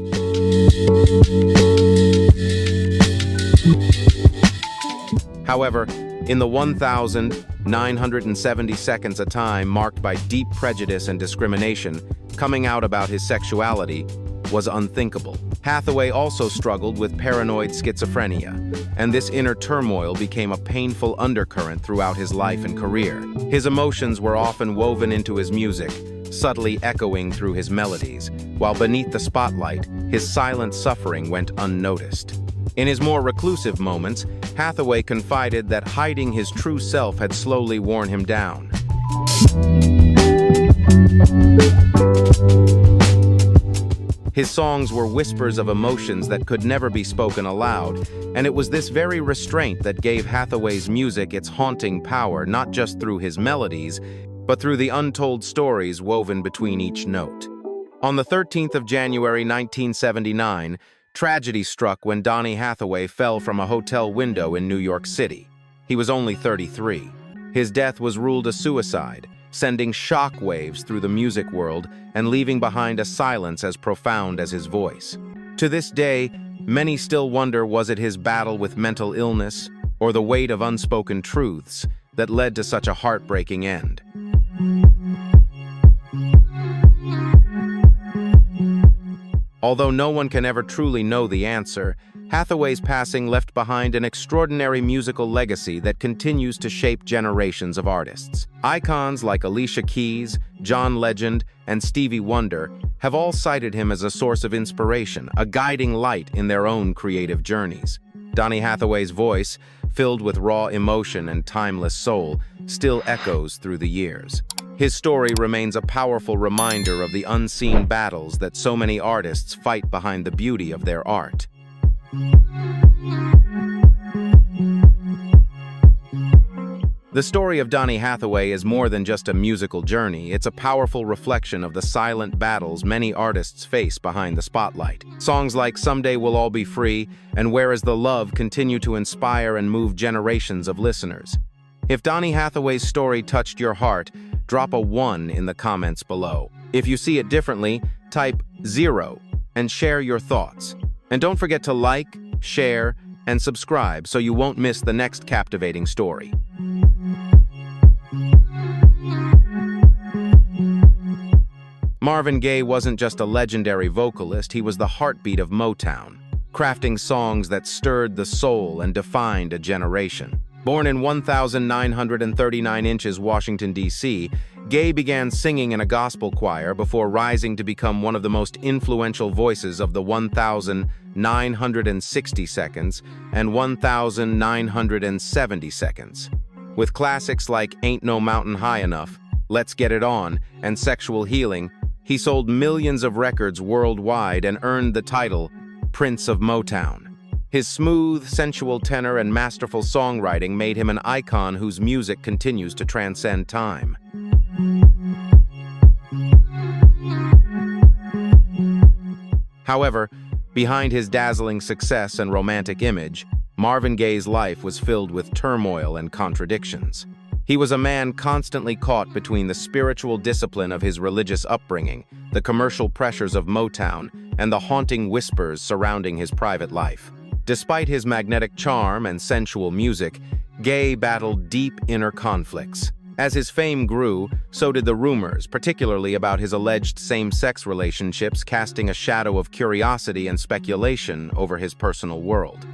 However, in the 1,970 seconds of time marked by deep prejudice and discrimination, coming out about his sexuality was unthinkable. Hathaway also struggled with paranoid schizophrenia, and this inner turmoil became a painful undercurrent throughout his life and career. His emotions were often woven into his music, subtly echoing through his melodies, while beneath the spotlight, his silent suffering went unnoticed. In his more reclusive moments, Hathaway confided that hiding his true self had slowly worn him down. His songs were whispers of emotions that could never be spoken aloud, and it was this very restraint that gave Hathaway's music its haunting power, not just through his melodies, but through the untold stories woven between each note. On the 13th of January 1979, tragedy struck when Donny Hathaway fell from a hotel window in New York City. He was only 33. His death was ruled a suicide, sending shock waves through the music world and leaving behind a silence as profound as his voice. To this day, many still wonder, was it his battle with mental illness or the weight of unspoken truths that led to such a heartbreaking end? Although no one can ever truly know the answer, Hathaway's passing left behind an extraordinary musical legacy that continues to shape generations of artists. Icons like Alicia Keys, John Legend, and Stevie Wonder have all cited him as a source of inspiration, a guiding light in their own creative journeys. Donny Hathaway's voice, filled with raw emotion and timeless soul, still echoes through the years. His story remains a powerful reminder of the unseen battles that so many artists fight behind the beauty of their art. The story of Donny Hathaway is more than just a musical journey. It's a powerful reflection of the silent battles many artists face behind the spotlight. Songs like "Someday We'll All Be Free" and "Where Is the Love" continue to inspire and move generations of listeners. If Donny Hathaway's story touched your heart, drop a 1 in the comments below. If you see it differently, type 0 and share your thoughts. And don't forget to like, share, and subscribe so you won't miss the next captivating story. Marvin Gaye wasn't just a legendary vocalist, he was the heartbeat of Motown, crafting songs that stirred the soul and defined a generation. Born in 1939 inches, Washington, D.C., Gaye began singing in a gospel choir before rising to become one of the most influential voices of the 1,960 seconds and 1,970 seconds. With classics like "Ain't No Mountain High Enough," "Let's Get It On," and "Sexual Healing," he sold millions of records worldwide and earned the title Prince of Motown. His smooth, sensual tenor and masterful songwriting made him an icon whose music continues to transcend time. However, behind his dazzling success and romantic image, Marvin Gaye's life was filled with turmoil and contradictions. He was a man constantly caught between the spiritual discipline of his religious upbringing, the commercial pressures of Motown, and the haunting whispers surrounding his private life. Despite his magnetic charm and sensual music, Gaye battled deep inner conflicts. As his fame grew, so did the rumors, particularly about his alleged same-sex relationships, casting a shadow of curiosity and speculation over his personal world.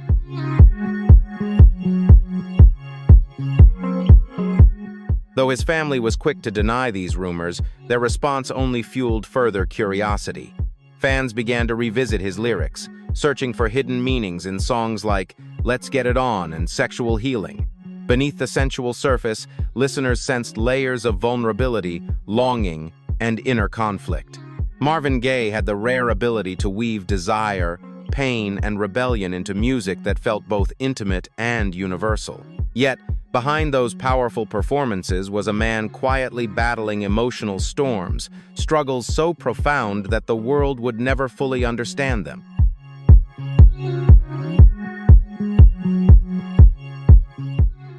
Though his family was quick to deny these rumors, their response only fueled further curiosity. Fans began to revisit his lyrics, searching for hidden meanings in songs like "Let's Get It On" and "Sexual Healing." Beneath the sensual surface, listeners sensed layers of vulnerability, longing, and inner conflict. Marvin Gaye had the rare ability to weave desire, pain, and rebellion into music that felt both intimate and universal. Yet, behind those powerful performances was a man quietly battling emotional storms, struggles so profound that the world would never fully understand them.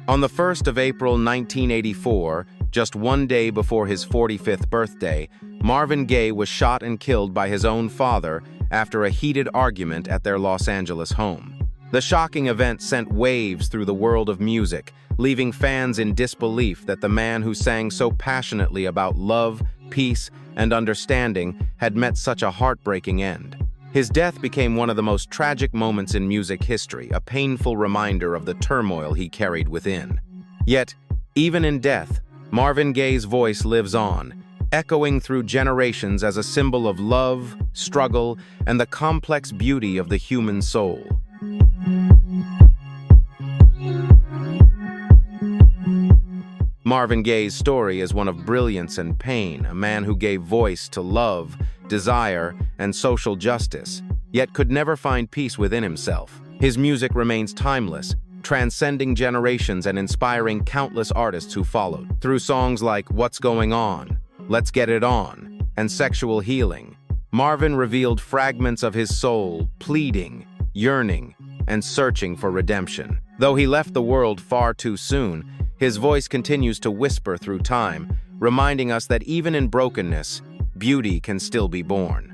On the 1st of April 1984, just one day before his 45th birthday, Marvin Gaye was shot and killed by his own father after a heated argument at their Los Angeles home. The shocking event sent waves through the world of music, leaving fans in disbelief that the man who sang so passionately about love, peace, and understanding had met such a heartbreaking end. His death became one of the most tragic moments in music history, a painful reminder of the turmoil he carried within. Yet, even in death, Marvin Gaye's voice lives on, echoing through generations as a symbol of love, struggle, and the complex beauty of the human soul. Marvin Gaye's story is one of brilliance and pain, a man who gave voice to love, desire, and social justice, yet could never find peace within himself. His music remains timeless, transcending generations and inspiring countless artists who followed. Through songs like What's Going On, Let's Get It On, and Sexual Healing, Marvin revealed fragments of his soul, pleading, yearning, and searching for redemption. Though he left the world far too soon, his voice continues to whisper through time, reminding us that even in brokenness, beauty can still be born.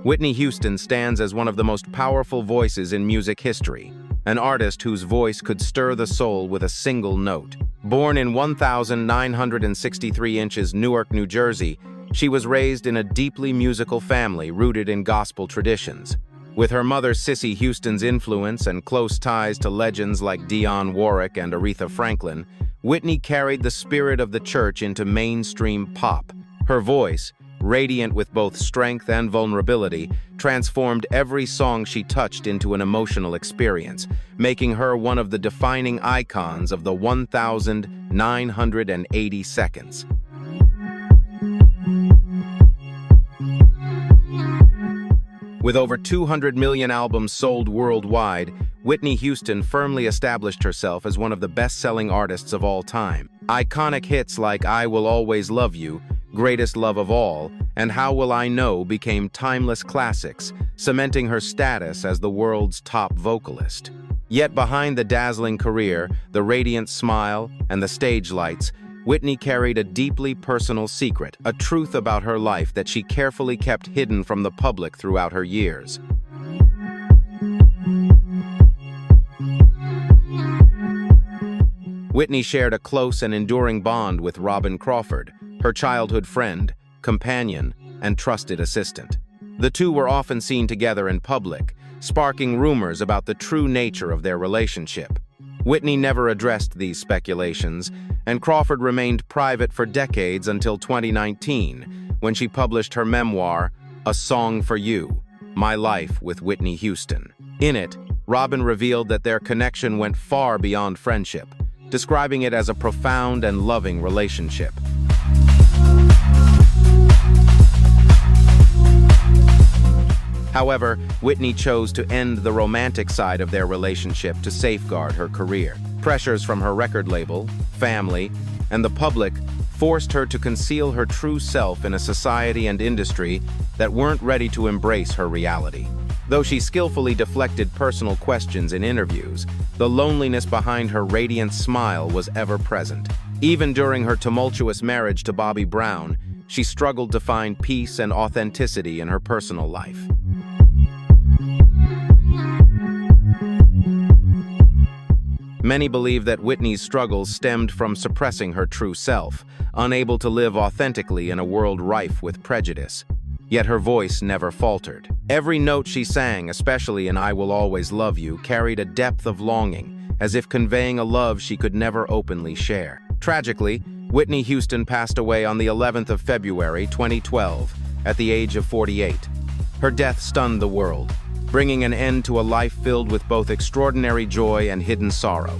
Whitney Houston stands as one of the most powerful voices in music history, an artist whose voice could stir the soul with a single note. Born in 1,963 inches Newark, New Jersey, she was raised in a deeply musical family rooted in gospel traditions. With her mother Cissy Houston's influence and close ties to legends like Dionne Warwick and Aretha Franklin, Whitney carried the spirit of the church into mainstream pop. Her voice, radiant with both strength and vulnerability, transformed every song she touched into an emotional experience, making her one of the defining icons of the 1,980 seconds. With over 200 million albums sold worldwide, Whitney Houston firmly established herself as one of the best-selling artists of all time. Iconic hits like I Will Always Love You, Greatest Love of All, and How Will I Know became timeless classics, cementing her status as the world's top vocalist. Yet behind the dazzling career, the radiant smile, and the stage lights, Whitney carried a deeply personal secret, a truth about her life that she carefully kept hidden from the public throughout her years. Whitney shared a close and enduring bond with Robin Crawford, her childhood friend, companion, and trusted assistant. The two were often seen together in public, sparking rumors about the true nature of their relationship. Whitney never addressed these speculations, and Crawford remained private for decades until 2019, when she published her memoir, A Song for You, My Life with Whitney Houston. In it, Robin revealed that their connection went far beyond friendship, describing it as a profound and loving relationship. However, Whitney chose to end the romantic side of their relationship to safeguard her career. Pressures from her record label, family, and the public forced her to conceal her true self in a society and industry that weren't ready to embrace her reality. Though she skillfully deflected personal questions in interviews, the loneliness behind her radiant smile was ever present. Even during her tumultuous marriage to Bobby Brown, she struggled to find peace and authenticity in her personal life. Many believe that Whitney's struggles stemmed from suppressing her true self, unable to live authentically in a world rife with prejudice. Yet her voice never faltered. Every note she sang, especially in I Will Always Love You, carried a depth of longing, as if conveying a love she could never openly share. Tragically, Whitney Houston passed away on the 11th of February, 2012, at the age of 48. Her death stunned the world, bringing an end to a life filled with both extraordinary joy and hidden sorrow.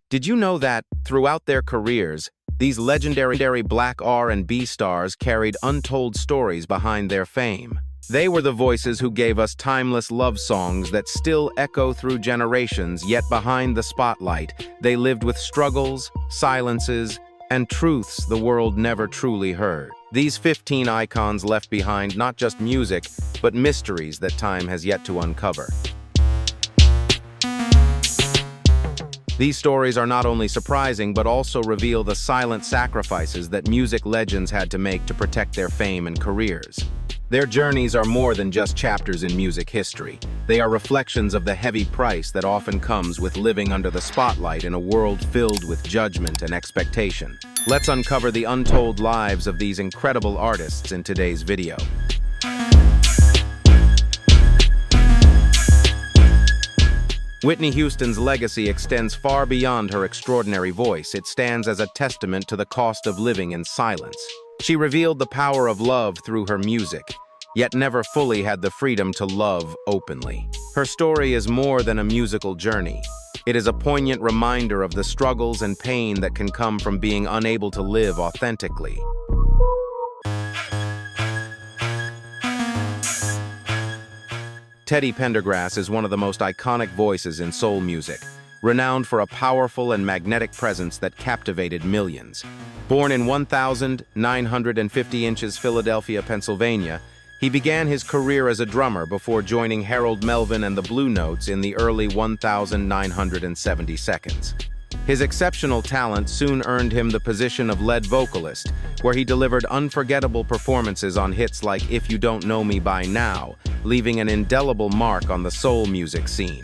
Did you know that, throughout their careers, These legendary Black R&B stars carried untold stories behind their fame. They were the voices who gave us timeless love songs that still echo through generations, yet behind the spotlight, they lived with struggles, silences, and truths the world never truly heard. These 15 icons left behind not just music, but mysteries that time has yet to uncover. These stories are not only surprising, but also reveal the silent sacrifices that music legends had to make to protect their fame and careers. Their journeys are more than just chapters in music history. They are reflections of the heavy price that often comes with living under the spotlight in a world filled with judgment and expectation. Let's uncover the untold lives of these incredible artists in today's video. Whitney Houston's legacy extends far beyond her extraordinary voice. It stands as a testament to the cost of living in silence. She revealed the power of love through her music, yet never fully had the freedom to love openly. Her story is more than a musical journey. It is a poignant reminder of the struggles and pain that can come from being unable to live authentically. Teddy Pendergrass is one of the most iconic voices in soul music, renowned for a powerful and magnetic presence that captivated millions. Born in 1,950 inches Philadelphia, Pennsylvania, he began his career as a drummer before joining Harold Melvin and the Blue Notes in the early 1970s. His exceptional talent soon earned him the position of lead vocalist, where he delivered unforgettable performances on hits like If You Don't Know Me By Now, leaving an indelible mark on the soul music scene.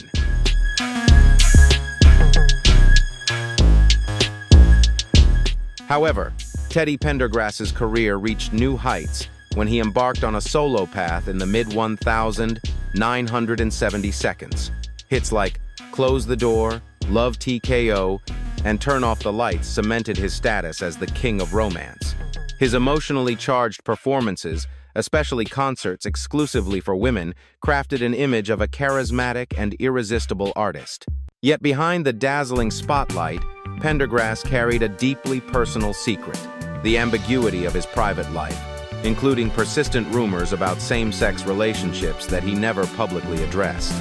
However, Teddy Pendergrass's career reached new heights when he embarked on a solo path in the mid-1970s. Hits like Close the Door, Love TKO, and Turn Off the Lights cemented his status as the king of romance. His emotionally charged performances, especially concerts exclusively for women, crafted an image of a charismatic and irresistible artist. Yet behind the dazzling spotlight, Pendergrass carried a deeply personal secret, the ambiguity of his private life, including persistent rumors about same-sex relationships that he never publicly addressed.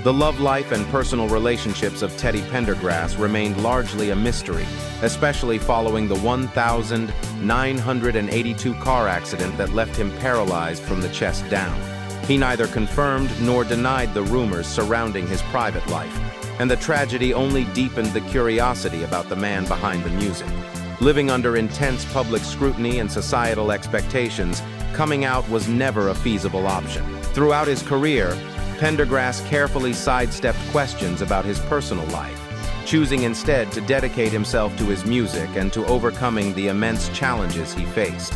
The love life and personal relationships of Teddy Pendergrass remained largely a mystery, especially following the 1,982 car accident that left him paralyzed from the chest down. He neither confirmed nor denied the rumors surrounding his private life, and the tragedy only deepened the curiosity about the man behind the music. Living under intense public scrutiny and societal expectations, coming out was never a feasible option. Throughout his career, Pendergrass carefully sidestepped questions about his personal life, choosing instead to dedicate himself to his music and to overcoming the immense challenges he faced.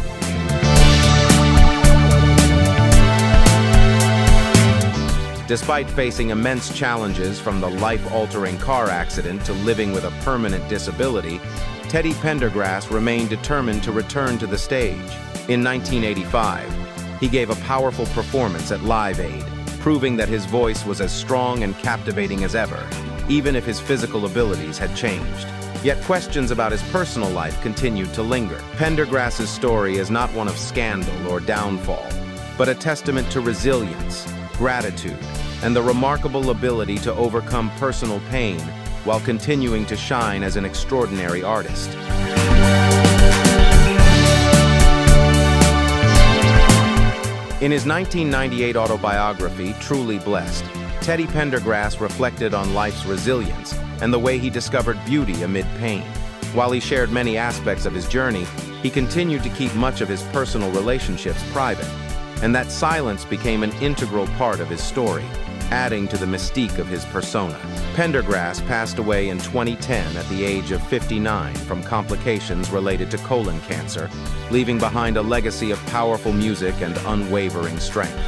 Despite facing immense challenges from the life-altering car accident to living with a permanent disability, Teddy Pendergrass remained determined to return to the stage. In 1985, he gave a powerful performance at Live Aid, proving that his voice was as strong and captivating as ever, even if his physical abilities had changed. Yet questions about his personal life continued to linger. Pendergrass's story is not one of scandal or downfall, but a testament to resilience, gratitude, and the remarkable ability to overcome personal pain while continuing to shine as an extraordinary artist. In his 1998 autobiography, Truly Blessed, Teddy Pendergrass reflected on life's resilience and the way he discovered beauty amid pain. While he shared many aspects of his journey, he continued to keep much of his personal relationships private, and that silence became an integral part of his story, adding to the mystique of his persona. Pendergrass passed away in 2010 at the age of 59 from complications related to colon cancer, leaving behind a legacy of powerful music and unwavering strength.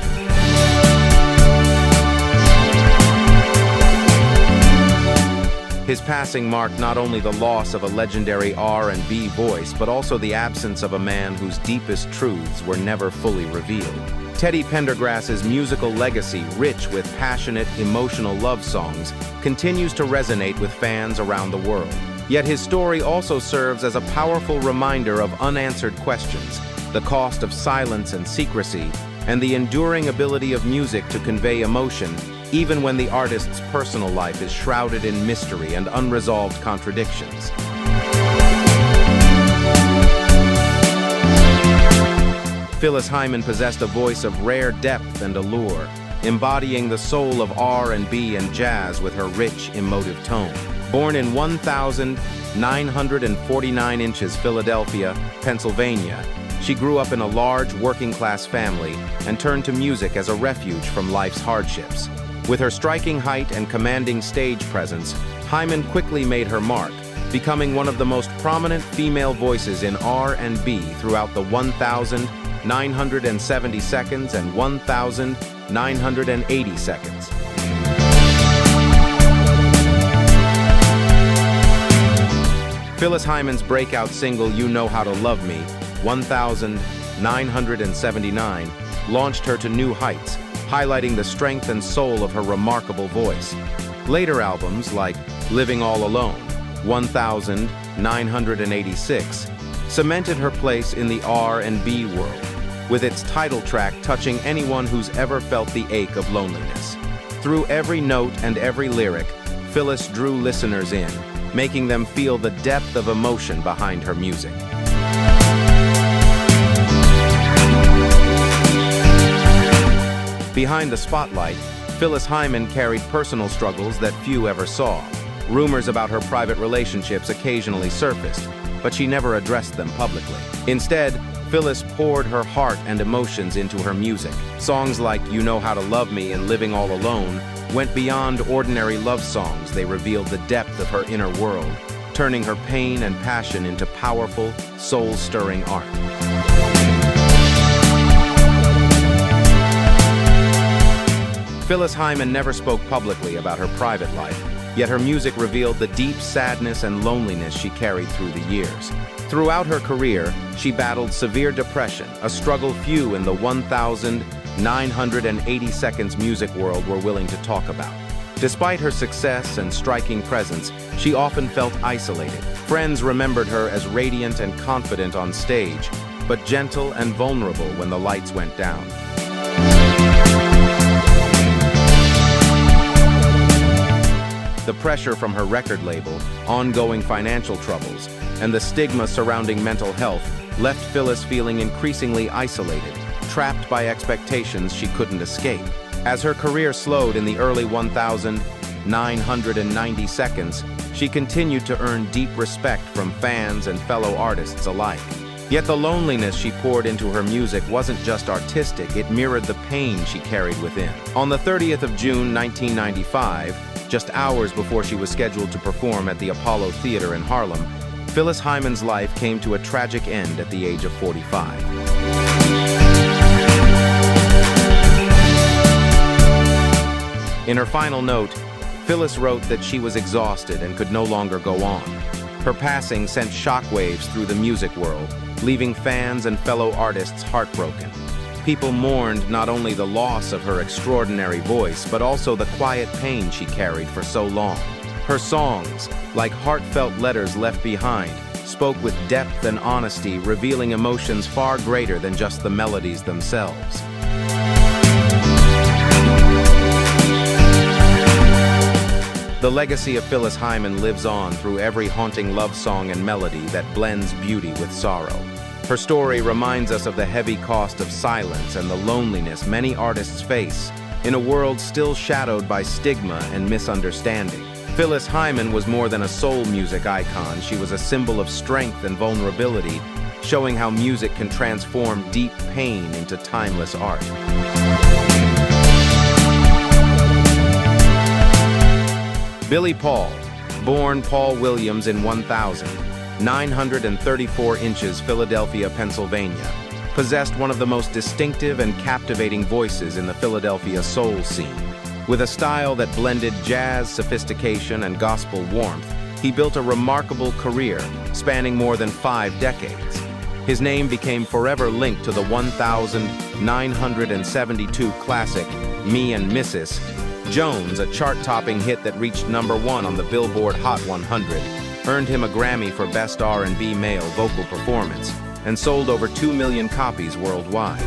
His passing marked not only the loss of a legendary R&B voice, but also the absence of a man whose deepest truths were never fully revealed. Teddy Pendergrass's musical legacy, rich with passionate, emotional love songs, continues to resonate with fans around the world. Yet his story also serves as a powerful reminder of unanswered questions, the cost of silence and secrecy, and the enduring ability of music to convey emotion, even when the artist's personal life is shrouded in mystery and unresolved contradictions. Phyllis Hyman possessed a voice of rare depth and allure, embodying the soul of R&B and jazz with her rich, emotive tone. Born in 1,949 inches Philadelphia, Pennsylvania, she grew up in a large working-class family and turned to music as a refuge from life's hardships. With her striking height and commanding stage presence, Hyman quickly made her mark, becoming one of the most prominent female voices in R&B throughout the 1,970 seconds and 1,980 seconds. Phyllis Hyman's breakout single You Know How to Love Me, 1,979, launched her to new heights, highlighting the strength and soul of her remarkable voice. Later albums like Living All Alone, 1,986, cemented her place in the R&B world, with its title track touching anyone who's ever felt the ache of loneliness. Through every note and every lyric, Phyllis drew listeners in, making them feel the depth of emotion behind her music. Behind the spotlight, Phyllis Hyman carried personal struggles that few ever saw. Rumors about her private relationships occasionally surfaced, but she never addressed them publicly. Instead, Phyllis poured her heart and emotions into her music. Songs like You Know How to Love Me and Living All Alone went beyond ordinary love songs. They revealed the depth of her inner world, turning her pain and passion into powerful, soul-stirring art. Phyllis Hyman never spoke publicly about her private life, yet her music revealed the deep sadness and loneliness she carried through the years. Throughout her career, she battled severe depression, a struggle few in the 1,980 seconds music world were willing to talk about. Despite her success and striking presence, she often felt isolated. Friends remembered her as radiant and confident on stage, but gentle and vulnerable when the lights went down. The pressure from her record label, ongoing financial troubles, and the stigma surrounding mental health left Phyllis feeling increasingly isolated, trapped by expectations she couldn't escape. As her career slowed in the early 1,990 seconds, she continued to earn deep respect from fans and fellow artists alike. Yet the loneliness she poured into her music wasn't just artistic, it mirrored the pain she carried within. On the 30th of June 1995, just hours before she was scheduled to perform at the Apollo Theater in Harlem, Phyllis Hyman's life came to a tragic end at the age of 45. In her final note, Phyllis wrote that she was exhausted and could no longer go on. Her passing sent shockwaves through the music world, leaving fans and fellow artists heartbroken. People mourned not only the loss of her extraordinary voice, but also the quiet pain she carried for so long. Her songs, like heartfelt letters left behind, spoke with depth and honesty, revealing emotions far greater than just the melodies themselves. The legacy of Phyllis Hyman lives on through every haunting love song and melody that blends beauty with sorrow. Her story reminds us of the heavy cost of silence and the loneliness many artists face in a world still shadowed by stigma and misunderstanding. Phyllis Hyman was more than a soul music icon. She was a symbol of strength and vulnerability, showing how music can transform deep pain into timeless art. Billy Paul, born Paul Williams in 1,934 inches, Philadelphia, Pennsylvania, possessed one of the most distinctive and captivating voices in the Philadelphia soul scene. With a style that blended jazz, sophistication, and gospel warmth, he built a remarkable career spanning more than 5 decades. His name became forever linked to the 1,000 972 classic, Me and Mrs. Jones, a chart-topping hit that reached #1 on the Billboard Hot 100, earned him a Grammy for Best R&B Male Vocal Performance, and sold over 2 million copies worldwide.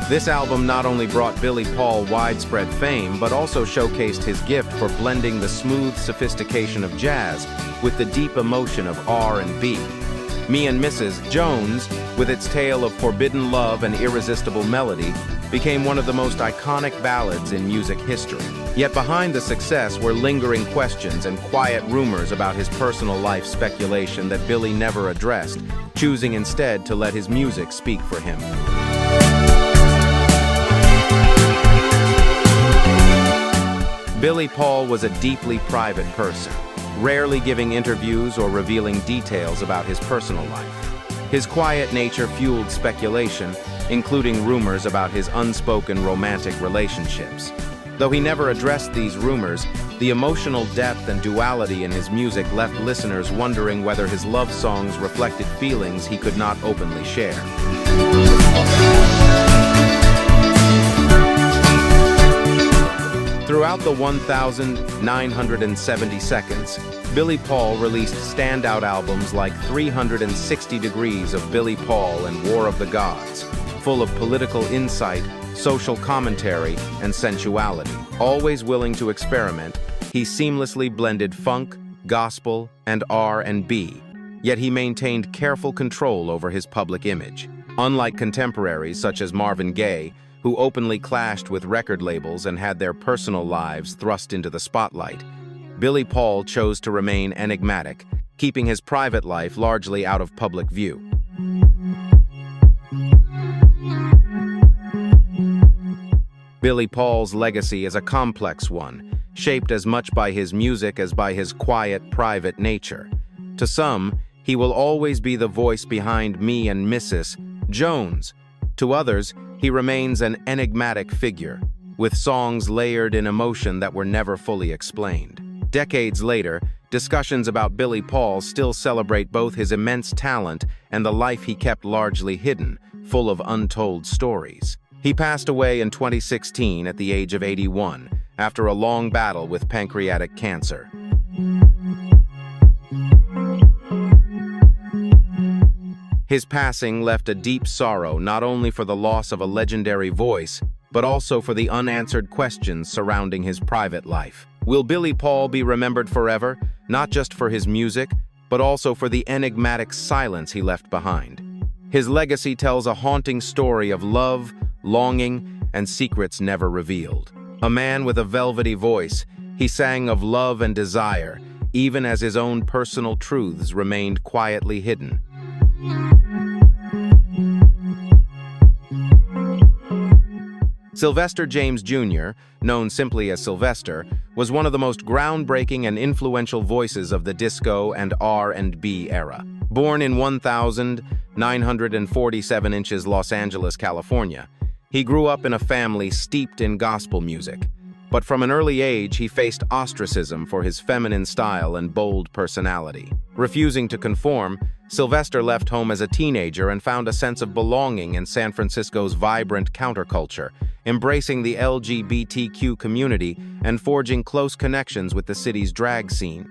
This album not only brought Billy Paul widespread fame, but also showcased his gift for blending the smooth sophistication of jazz with the deep emotion of R&B. Me and Mrs. Jones, with its tale of forbidden love and irresistible melody, became one of the most iconic ballads in music history. Yet behind the success were lingering questions and quiet rumors about his personal life, speculation that Billy never addressed, choosing instead to let his music speak for him. Billy Paul was a deeply private person, rarely giving interviews or revealing details about his personal life. His quiet nature fueled speculation, including rumors about his unspoken romantic relationships. Though he never addressed these rumors, the emotional depth and duality in his music left listeners wondering whether his love songs reflected feelings he could not openly share. Throughout the 1,970 seconds, Billy Paul released standout albums like 360 Degrees of Billy Paul and War of the Gods, full of political insight, social commentary, and sensuality. Always willing to experiment, he seamlessly blended funk, gospel, and R&B, yet he maintained careful control over his public image. Unlike contemporaries such as Marvin Gaye, who openly clashed with record labels and had their personal lives thrust into the spotlight, Billy Paul chose to remain enigmatic, keeping his private life largely out of public view. Billy Paul's legacy is a complex one, shaped as much by his music as by his quiet, private nature. To some, he will always be the voice behind Me and Mrs. Jones. To others, he remains an enigmatic figure, with songs layered in emotion that were never fully explained. Decades later, discussions about Billy Paul still celebrate both his immense talent and the life he kept largely hidden, full of untold stories. He passed away in 2016 at the age of 81, after a long battle with pancreatic cancer. His passing left a deep sorrow not only for the loss of a legendary voice, but also for the unanswered questions surrounding his private life. Will Billy Paul be remembered forever, not just for his music, but also for the enigmatic silence he left behind? His legacy tells a haunting story of love, longing, and secrets never revealed. A man with a velvety voice, he sang of love and desire, even as his own personal truths remained quietly hidden. Sylvester James Jr., known simply as Sylvester, was one of the most groundbreaking and influential voices of the disco and R&B era. Born in 1,947 inches Los Angeles, California, he grew up in a family steeped in gospel music. But from an early age, he faced ostracism for his feminine style and bold personality. Refusing to conform, Sylvester left home as a teenager and found a sense of belonging in San Francisco's vibrant counterculture, embracing the LGBTQ community and forging close connections with the city's drag scene.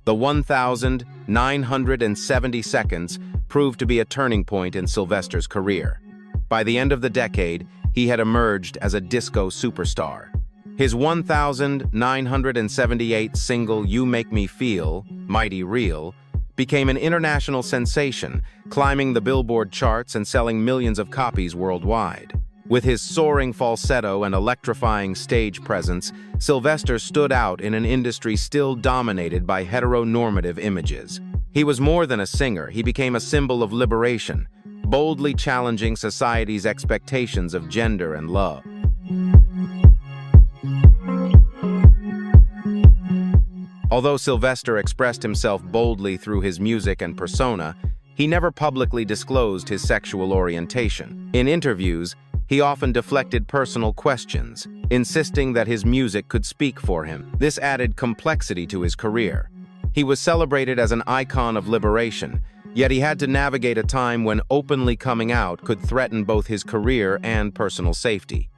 The 1,970 seconds proved to be a turning point in Sylvester's career. By the end of the decade, he had emerged as a disco superstar. His 1,978 single You Make Me Feel, Mighty Real, became an international sensation, climbing the Billboard charts and selling millions of copies worldwide. With his soaring falsetto and electrifying stage presence, Sylvester stood out in an industry still dominated by heteronormative images. He was more than a singer, he became a symbol of liberation, boldly challenging society's expectations of gender and love. Although Sylvester expressed himself boldly through his music and persona, he never publicly disclosed his sexual orientation. In interviews, he often deflected personal questions, insisting that his music could speak for him. This added complexity to his career. He was celebrated as an icon of liberation, yet he had to navigate a time when openly coming out could threaten both his career and personal safety.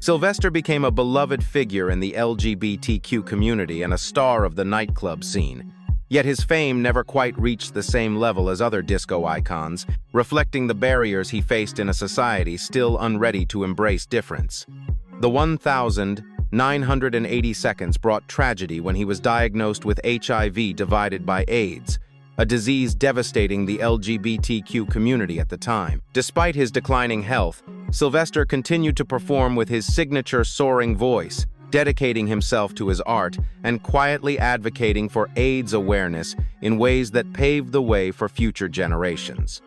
Sylvester became a beloved figure in the LGBTQ community and a star of the nightclub scene. Yet his fame never quite reached the same level as other disco icons, reflecting the barriers he faced in a society still unready to embrace difference. The 1,980 seconds brought tragedy when he was diagnosed with HIV divided by AIDS, a disease devastating the LGBTQ community at the time. Despite his declining health, Sylvester continued to perform with his signature soaring voice, dedicating himself to his art and quietly advocating for AIDS awareness in ways that paved the way for future generations.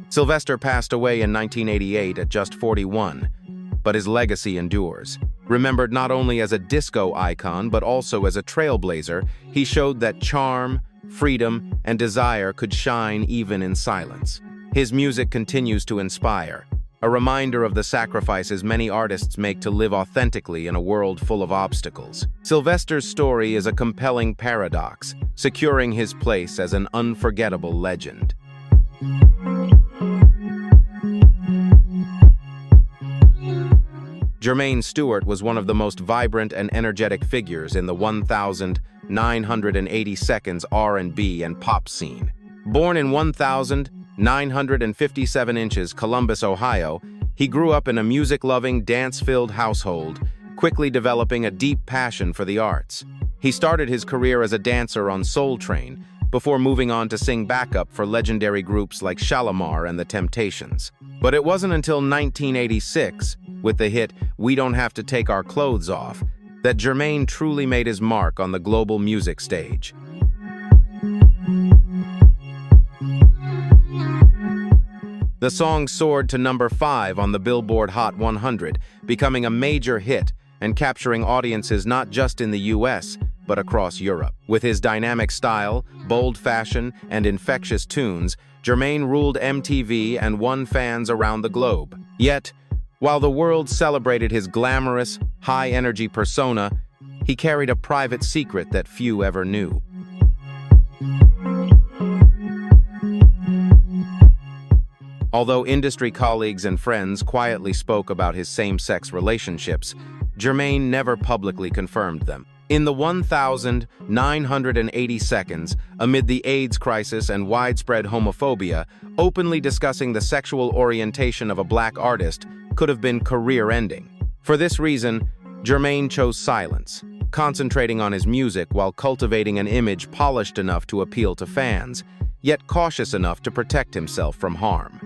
Sylvester passed away in 1988 at just 41, but his legacy endures. Remembered not only as a disco icon but also as a trailblazer, he showed that charm, freedom, and desire could shine even in silence. His music continues to inspire, a reminder of the sacrifices many artists make to live authentically in a world full of obstacles. Sylvester's story is a compelling paradox, securing his place as an unforgettable legend. Jermaine Stewart was one of the most vibrant and energetic figures in the 1,980 seconds R&B and pop scene. Born in 1,957 inches Columbus, Ohio, he grew up in a music-loving, dance-filled household, quickly developing a deep passion for the arts. He started his career as a dancer on Soul Train, before moving on to sing backup for legendary groups like Shalimar and The Temptations. But it wasn't until 1986, with the hit We Don't Have to Take Our Clothes Off, that Jermaine truly made his mark on the global music stage. The song soared to number 5 on the Billboard Hot 100, becoming a major hit and capturing audiences not just in the US, but across Europe. With his dynamic style, bold fashion, and infectious tunes, Jermaine ruled MTV and won fans around the globe. Yet, while the world celebrated his glamorous, high-energy persona, he carried a private secret that few ever knew. Although industry colleagues and friends quietly spoke about his same-sex relationships, Jermaine never publicly confirmed them. In the 1,980 seconds, amid the AIDS crisis and widespread homophobia, openly discussing the sexual orientation of a black artist could have been career-ending. For this reason, Jermaine chose silence, concentrating on his music while cultivating an image polished enough to appeal to fans, yet cautious enough to protect himself from harm.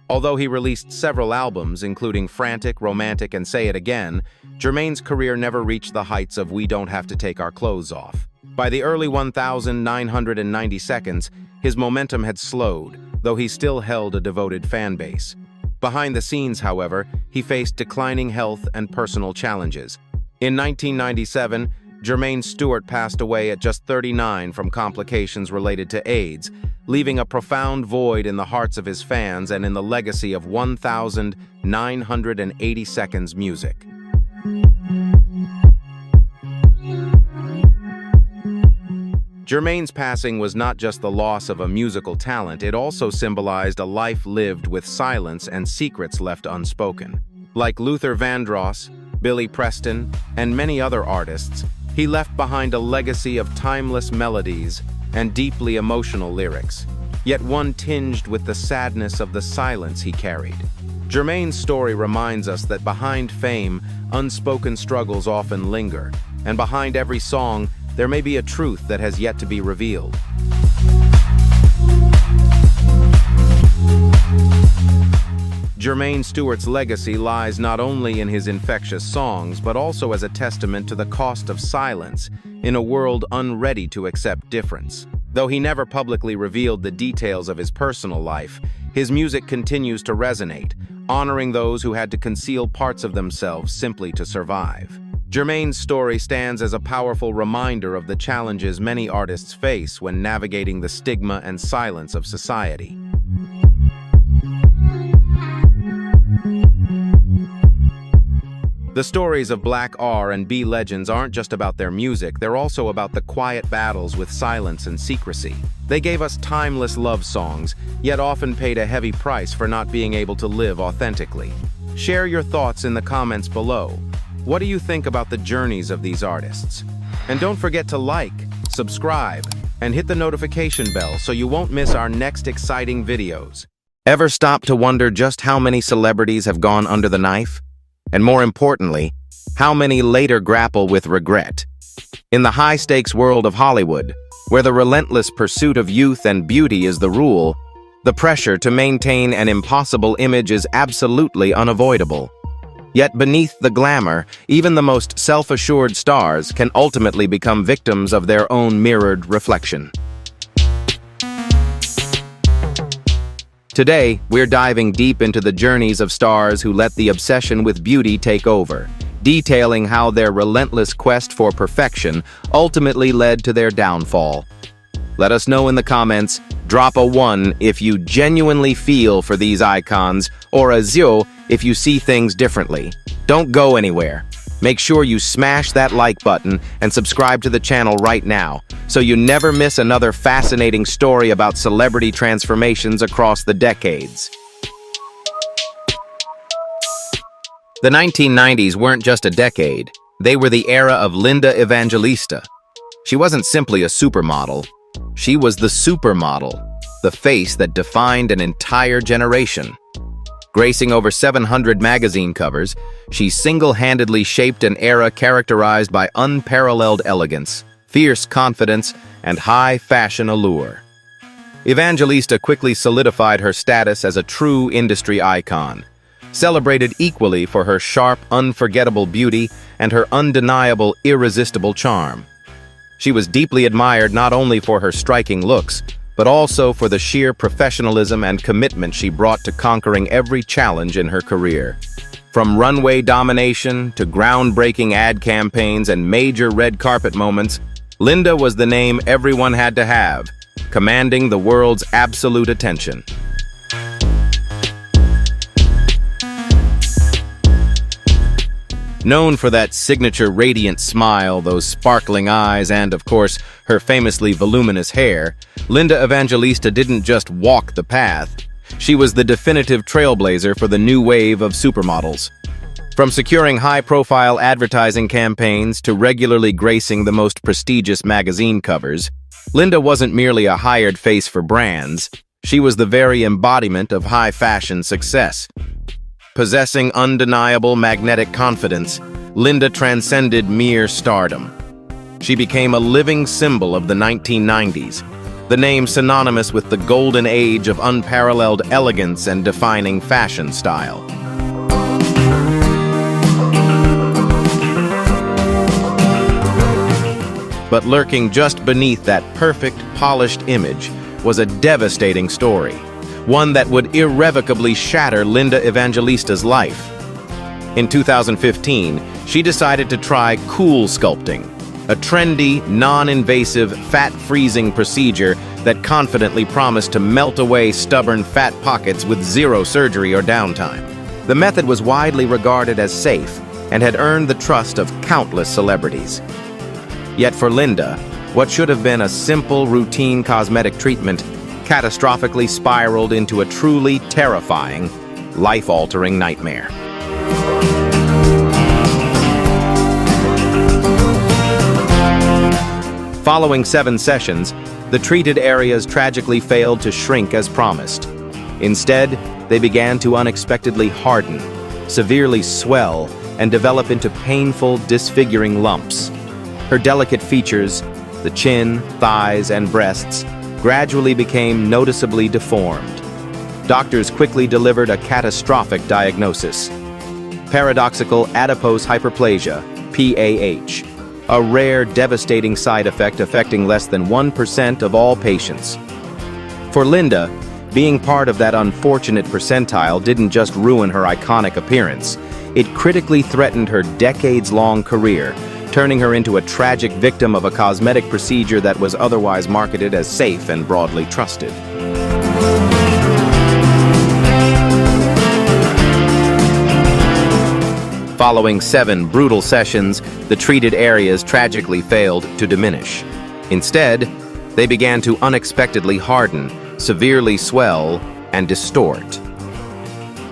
Although he released several albums, including Frantic, Romantic, and Say It Again, Jermaine's career never reached the heights of We Don't Have to Take Our Clothes Off. By the early 1,990 seconds, his momentum had slowed, though he still held a devoted fan base. Behind the scenes, however, he faced declining health and personal challenges. In 1997, Jermaine Stewart passed away at just 39 from complications related to AIDS, leaving a profound void in the hearts of his fans and in the legacy of 1,980 seconds music. Jermaine's passing was not just the loss of a musical talent, it also symbolized a life lived with silence and secrets left unspoken. Like Luther Vandross, Billy Preston, and many other artists, he left behind a legacy of timeless melodies and deeply emotional lyrics, yet one tinged with the sadness of the silence he carried. Jermaine's story reminds us that behind fame, unspoken struggles often linger, and behind every song, there may be a truth that has yet to be revealed. Jermaine Stewart's legacy lies not only in his infectious songs, but also as a testament to the cost of silence in a world unready to accept difference. Though he never publicly revealed the details of his personal life, his music continues to resonate, honoring those who had to conceal parts of themselves simply to survive. Jermaine's story stands as a powerful reminder of the challenges many artists face when navigating the stigma and silence of society. The stories of Black R&B legends aren't just about their music, they're also about the quiet battles with silence and secrecy. They gave us timeless love songs, yet often paid a heavy price for not being able to live authentically. Share your thoughts in the comments below. What do you think about the journeys of these artists? And don't forget to like, subscribe, and hit the notification bell so you won't miss our next exciting videos. Ever stop to wonder just how many celebrities have gone under the knife? And more importantly, how many later grapple with regret? In the high-stakes world of Hollywood, where the relentless pursuit of youth and beauty is the rule, the pressure to maintain an impossible image is absolutely unavoidable. Yet beneath the glamour, even the most self-assured stars can ultimately become victims of their own mirrored reflection. Today, we're diving deep into the journeys of stars who let the obsession with beauty take over, detailing how their relentless quest for perfection ultimately led to their downfall. Let us know in the comments, drop a 1 if you genuinely feel for these icons, or a 0 if you see things differently. Don't go anywhere. Make sure you smash that like button and subscribe to the channel right now, so you never miss another fascinating story about celebrity transformations across the decades. The 1990s weren't just a decade, they were the era of Linda Evangelista. She wasn't simply a supermodel, she was the supermodel, the face that defined an entire generation. Gracing over 700 magazine covers, she single-handedly shaped an era characterized by unparalleled elegance, fierce confidence, and high fashion allure. Evangelista quickly solidified her status as a true industry icon, celebrated equally for her sharp, unforgettable beauty and her undeniable, irresistible charm. She was deeply admired not only for her striking looks, but also for the sheer professionalism and commitment she brought to conquering every challenge in her career. From runway domination to groundbreaking ad campaigns and major red carpet moments, Linda was the name everyone had to have, commanding the world's absolute attention. Known for that signature radiant smile, those sparkling eyes, and, of course, her famously voluminous hair, Linda Evangelista didn't just walk the path. She was the definitive trailblazer for the new wave of supermodels. From securing high-profile advertising campaigns to regularly gracing the most prestigious magazine covers, Linda wasn't merely a hired face for brands. She was the very embodiment of high-fashion success. Possessing undeniable magnetic confidence, Linda transcended mere stardom. She became a living symbol of the 1990s, the name synonymous with the golden age of unparalleled elegance and defining fashion style. But lurking just beneath that perfect, polished image was a devastating story, one that would irrevocably shatter Linda Evangelista's life. In 2015, she decided to try cool sculpting, a trendy, non-invasive, fat-freezing procedure that confidently promised to melt away stubborn fat pockets with zero surgery or downtime. The method was widely regarded as safe and had earned the trust of countless celebrities. Yet for Linda, what should have been a simple, routine cosmetic treatment catastrophically spiraled into a truly terrifying, life-altering nightmare. Following 7 sessions, the treated areas tragically failed to shrink as promised. Instead, they began to unexpectedly harden, severely swell, and develop into painful, disfiguring lumps. Her delicate features, the chin, thighs, and breasts, gradually became noticeably deformed. Doctors quickly delivered a catastrophic diagnosis: paradoxical adipose hyperplasia, PAH, a rare, devastating side effect affecting less than 1% of all patients. For Linda, Being part of that unfortunate percentile didn't just ruin her iconic appearance. It critically threatened her decades-long career, turning her into a tragic victim of a cosmetic procedure that was otherwise marketed as safe and broadly trusted. Following 7 brutal sessions, the treated areas tragically failed to diminish. Instead, they began to unexpectedly harden, severely swell, and distort.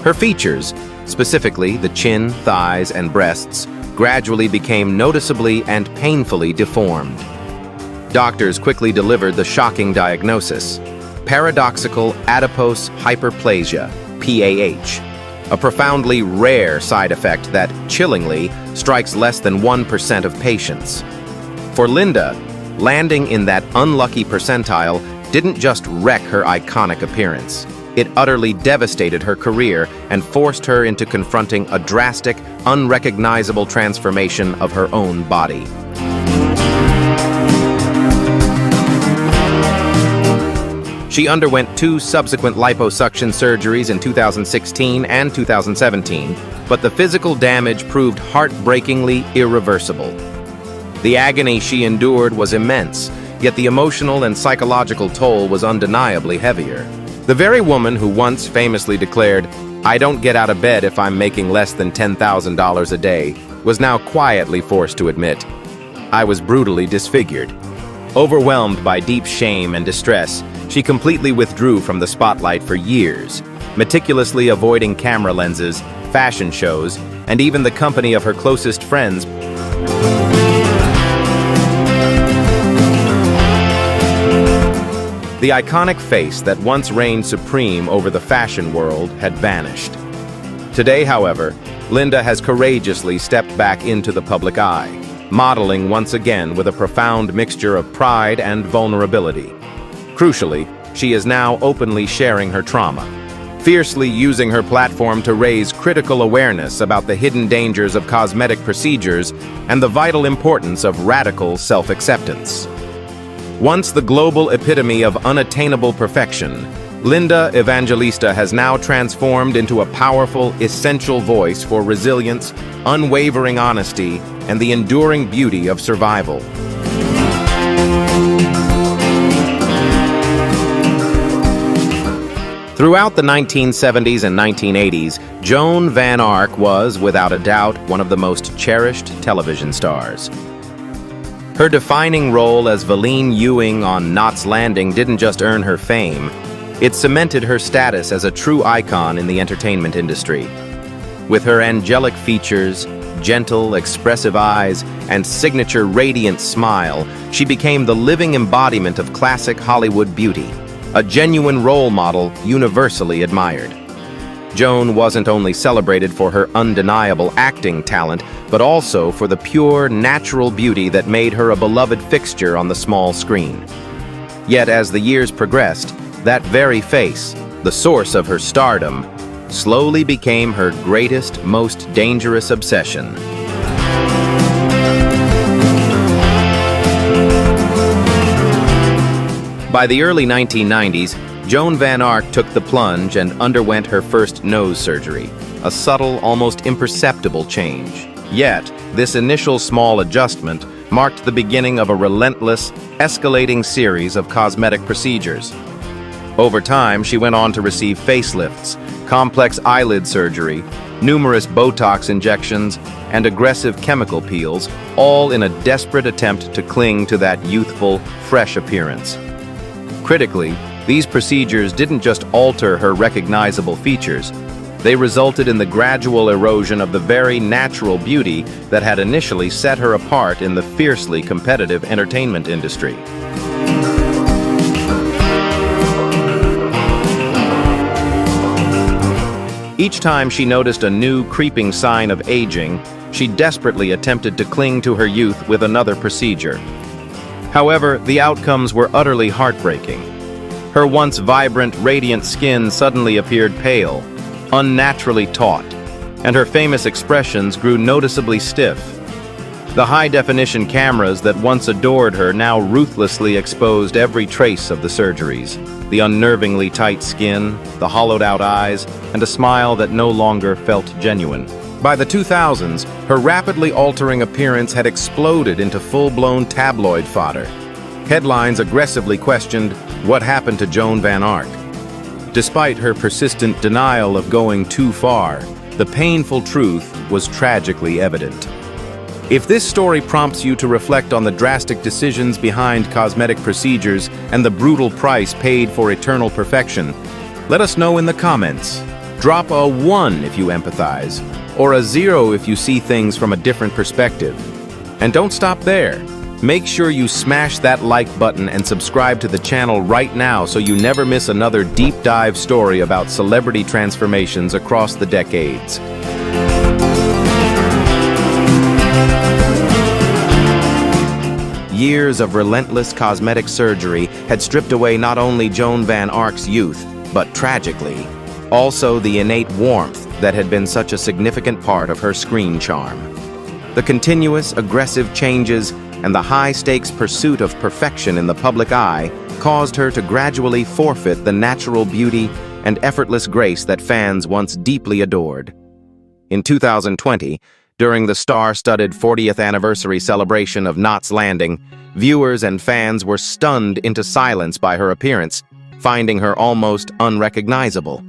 Her features, specifically the chin, thighs, and breasts, gradually became noticeably and painfully deformed. Doctors quickly delivered the shocking diagnosis: paradoxical adipose hyperplasia, PAH, a profoundly rare side effect that, chillingly, strikes less than 1% of patients. For Linda, landing in that unlucky percentile didn't just wreck her iconic appearance. It utterly devastated her career and forced her into confronting a drastic, unrecognizable transformation of her own body. She underwent 2 subsequent liposuction surgeries in 2016 and 2017, but the physical damage proved heartbreakingly irreversible. The agony she endured was immense, yet the emotional and psychological toll was undeniably heavier. The very woman who once famously declared, "I don't get out of bed if I'm making less than $10,000 a day," was now quietly forced to admit, "I was brutally disfigured." Overwhelmed by deep shame and distress, she completely withdrew from the spotlight for years, meticulously avoiding camera lenses, fashion shows, and even the company of her closest friends. The iconic face that once reigned supreme over the fashion world had vanished. Today, however, Linda has courageously stepped back into the public eye, modeling once again with a profound mixture of pride and vulnerability. Crucially, she is now openly sharing her trauma, fiercely using her platform to raise critical awareness about the hidden dangers of cosmetic procedures and the vital importance of radical self-acceptance. Once the global epitome of unattainable perfection, Linda Evangelista has now transformed into a powerful, essential voice for resilience, unwavering honesty, and the enduring beauty of survival. Throughout the 1970s and 1980s, Joan Van Ark was, without a doubt, one of the most cherished television stars. Her defining role as Valine Ewing on Knots Landing didn't just earn her fame, it cemented her status as a true icon in the entertainment industry. With her angelic features, gentle, expressive eyes, and signature radiant smile, she became the living embodiment of classic Hollywood beauty, a genuine role model universally admired. Joan wasn't only celebrated for her undeniable acting talent, but also for the pure, natural beauty that made her a beloved fixture on the small screen. Yet as the years progressed, that very face, the source of her stardom, slowly became her greatest, most dangerous obsession. By the early 1990s, Joan Van Ark took the plunge and underwent her first nose surgery, a subtle, almost imperceptible change. Yet, this initial small adjustment marked the beginning of a relentless, escalating series of cosmetic procedures. Over time, she went on to receive facelifts, complex eyelid surgery, numerous Botox injections, and aggressive chemical peels, all in a desperate attempt to cling to that youthful, fresh appearance. Critically, these procedures didn't just alter her recognizable features, they resulted in the gradual erosion of the very natural beauty that had initially set her apart in the fiercely competitive entertainment industry. Each time she noticed a new creeping sign of aging, she desperately attempted to cling to her youth with another procedure. However, the outcomes were utterly heartbreaking. Her once vibrant, radiant skin suddenly appeared pale, unnaturally taut, and her famous expressions grew noticeably stiff. The high-definition cameras that once adored her now ruthlessly exposed every trace of the surgeries. The unnervingly tight skin, the hollowed-out eyes, and a smile that no longer felt genuine. By the 2000s, her rapidly altering appearance had exploded into full-blown tabloid fodder. Headlines aggressively questioned, "What happened to Joan Van Ark?" Despite her persistent denial of going too far, the painful truth was tragically evident. If this story prompts you to reflect on the drastic decisions behind cosmetic procedures and the brutal price paid for eternal perfection, let us know in the comments. Drop a 1 if you empathize, or a 0 if you see things from a different perspective. And don't stop there. Make sure you smash that like button and subscribe to the channel right now so you never miss another deep dive story about celebrity transformations across the decades. Years of relentless cosmetic surgery had stripped away not only Joan Van Ark's youth, but tragically, also the innate warmth that had been such a significant part of her screen charm. The continuous, aggressive changes and the high-stakes pursuit of perfection in the public eye caused her to gradually forfeit the natural beauty and effortless grace that fans once deeply adored. In 2020, during the star-studded 40th anniversary celebration of Knots Landing, viewers and fans were stunned into silence by her appearance, finding her almost unrecognizable.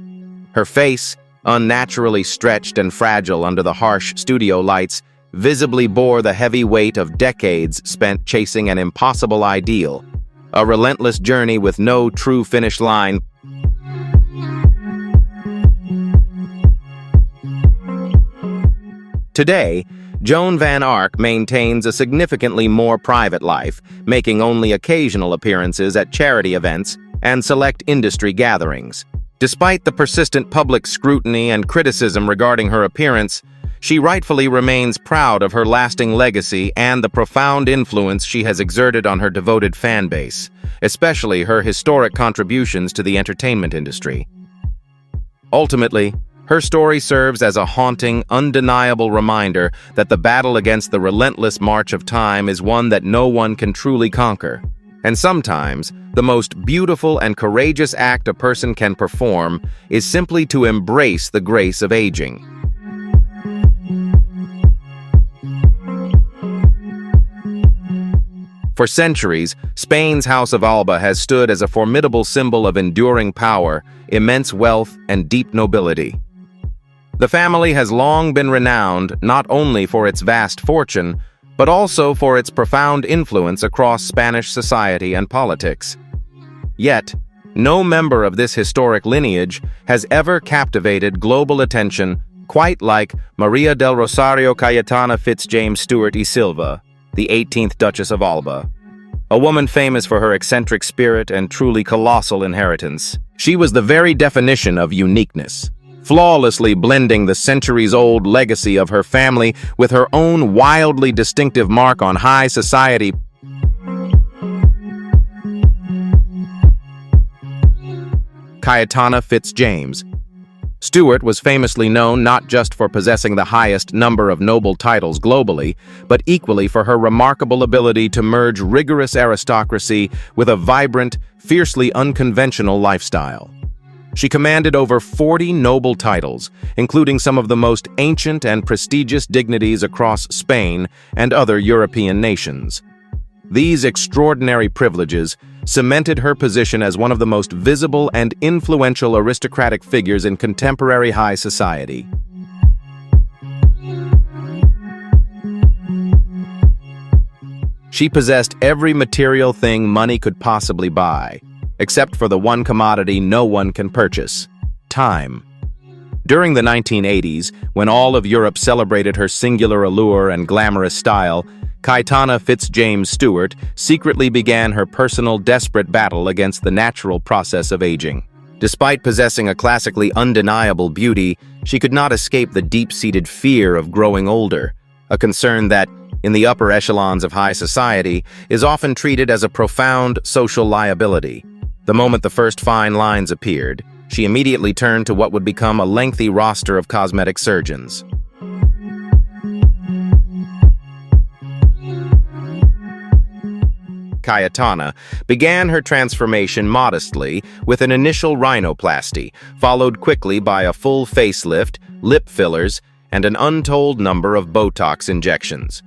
Her face, unnaturally stretched and fragile under the harsh studio lights, visibly bore the heavy weight of decades spent chasing an impossible ideal, a relentless journey with no true finish line. Today, Joan Van Ark maintains a significantly more private life, making only occasional appearances at charity events and select industry gatherings. Despite the persistent public scrutiny and criticism regarding her appearance, she rightfully remains proud of her lasting legacy and the profound influence she has exerted on her devoted fan base, especially her historic contributions to the entertainment industry. Ultimately, her story serves as a haunting, undeniable reminder that the battle against the relentless march of time is one that no one can truly conquer. And sometimes, the most beautiful and courageous act a person can perform is simply to embrace the grace of aging. For centuries, Spain's House of Alba has stood as a formidable symbol of enduring power, immense wealth, and deep nobility. The family has long been renowned not only for its vast fortune, but also for its profound influence across Spanish society and politics. Yet, no member of this historic lineage has ever captivated global attention quite like Maria del Rosario Cayetana Fitzjames Stuart y Silva, the 18th Duchess of Alba. A woman famous for her eccentric spirit and truly colossal inheritance. She was the very definition of uniqueness, flawlessly blending the centuries-old legacy of her family with her own wildly distinctive mark on high society. Cayetana Fitzjames Stuart was famously known not just for possessing the highest number of noble titles globally, but equally for her remarkable ability to merge rigorous aristocracy with a vibrant, fiercely unconventional lifestyle. She commanded over 40 noble titles, including some of the most ancient and prestigious dignities across Spain and other European nations. These extraordinary privileges cemented her position as one of the most visible and influential aristocratic figures in contemporary high society. She possessed every material thing money could possibly buy, except for the one commodity no one can purchase: time. During the 1980s, when all of Europe celebrated her singular allure and glamorous style, Cayetana Fitzjames Stuart secretly began her personal desperate battle against the natural process of aging. Despite possessing a classically undeniable beauty, she could not escape the deep-seated fear of growing older, a concern that, in the upper echelons of high society, is often treated as a profound social liability. The moment the first fine lines appeared, she immediately turned to what would become a lengthy roster of cosmetic surgeons. Cayetana, began her transformation modestly with an initial rhinoplasty, followed quickly by a full facelift, lip fillers, and an untold number of Botox injections.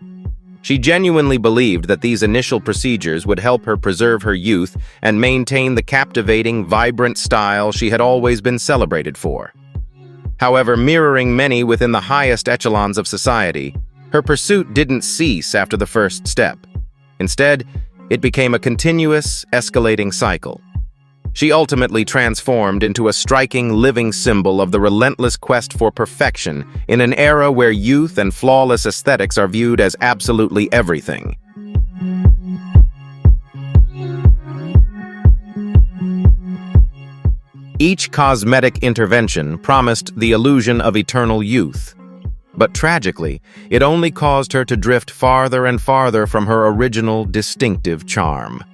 She genuinely believed that these initial procedures would help her preserve her youth and maintain the captivating, vibrant style she had always been celebrated for. However, mirroring many within the highest echelons of society, her pursuit didn't cease after the first step. Instead, it became a continuous, escalating cycle. She ultimately transformed into a striking, living symbol of the relentless quest for perfection in an era where youth and flawless aesthetics are viewed as absolutely everything. Each cosmetic intervention promised the illusion of eternal youth. But tragically, it only caused her to drift farther and farther from her original, distinctive charm.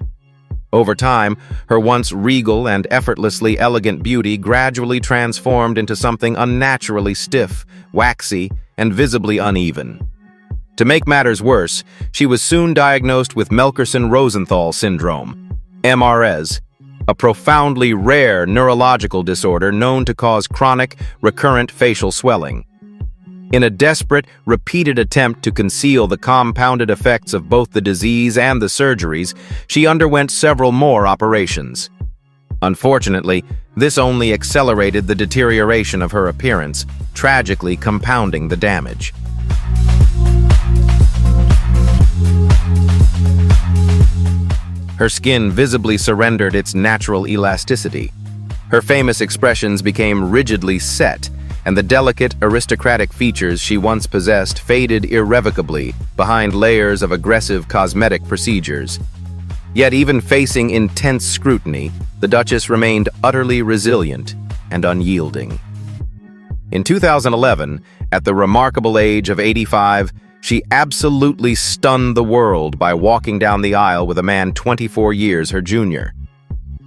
Over time, her once regal and effortlessly elegant beauty gradually transformed into something unnaturally stiff, waxy, and visibly uneven. To make matters worse, she was soon diagnosed with Melkerson-Rosenthal syndrome, MRS, a profoundly rare neurological disorder known to cause chronic, recurrent facial swelling. In a desperate, repeated attempt to conceal the compounded effects of both the disease and the surgeries, she underwent several more operations. Unfortunately, this only accelerated the deterioration of her appearance, tragically compounding the damage. Her skin visibly surrendered its natural elasticity. Her famous expressions became rigidly set, and the delicate, aristocratic features she once possessed faded irrevocably behind layers of aggressive cosmetic procedures. Yet even facing intense scrutiny, the Duchess remained utterly resilient and unyielding. In 2011, at the remarkable age of 85, she absolutely stunned the world by walking down the aisle with a man 24 years her junior.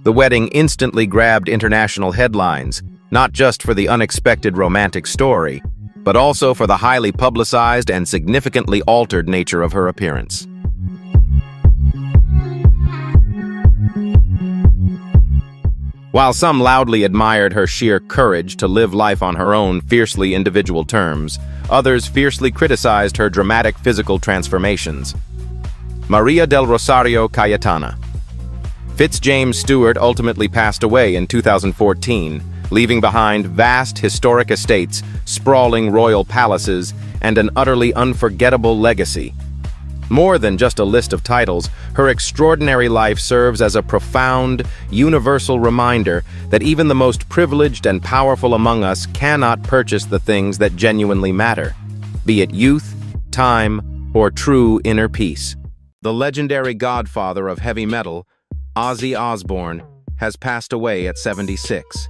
The wedding instantly grabbed international headlines, not just for the unexpected romantic story, but also for the highly publicized and significantly altered nature of her appearance. While some loudly admired her sheer courage to live life on her own fiercely individual terms, others fiercely criticized her dramatic physical transformations. Maria del Rosario Cayetana. Fitzjames Stewart ultimately passed away in 2014, leaving behind vast historic estates, sprawling royal palaces, and an utterly unforgettable legacy. More than just a list of titles, her extraordinary life serves as a profound, universal reminder that even the most privileged and powerful among us cannot purchase the things that genuinely matter, be it youth, time, or true inner peace. The legendary godfather of heavy metal, Ozzy Osbourne, has passed away at 76.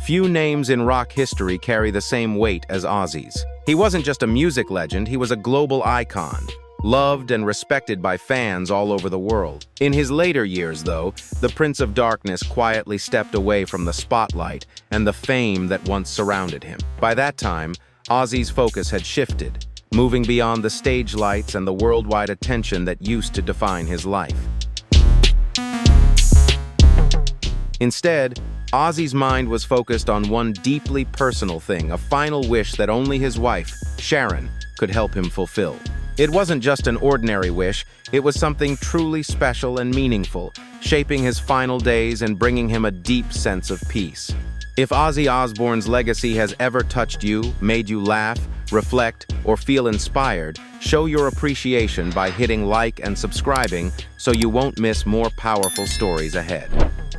Few names in rock history carry the same weight as Ozzy's. He wasn't just a music legend, he was a global icon, loved and respected by fans all over the world. In his later years, though, the Prince of Darkness quietly stepped away from the spotlight and the fame that once surrounded him. By that time, Ozzy's focus had shifted, moving beyond the stage lights and the worldwide attention that used to define his life. Instead, Ozzy's mind was focused on one deeply personal thing, a final wish that only his wife, Sharon, could help him fulfill. It wasn't just an ordinary wish, it was something truly special and meaningful, shaping his final days and bringing him a deep sense of peace. If Ozzy Osbourne's legacy has ever touched you, made you laugh, reflect, or feel inspired, show your appreciation by hitting like and subscribing so you won't miss more powerful stories ahead.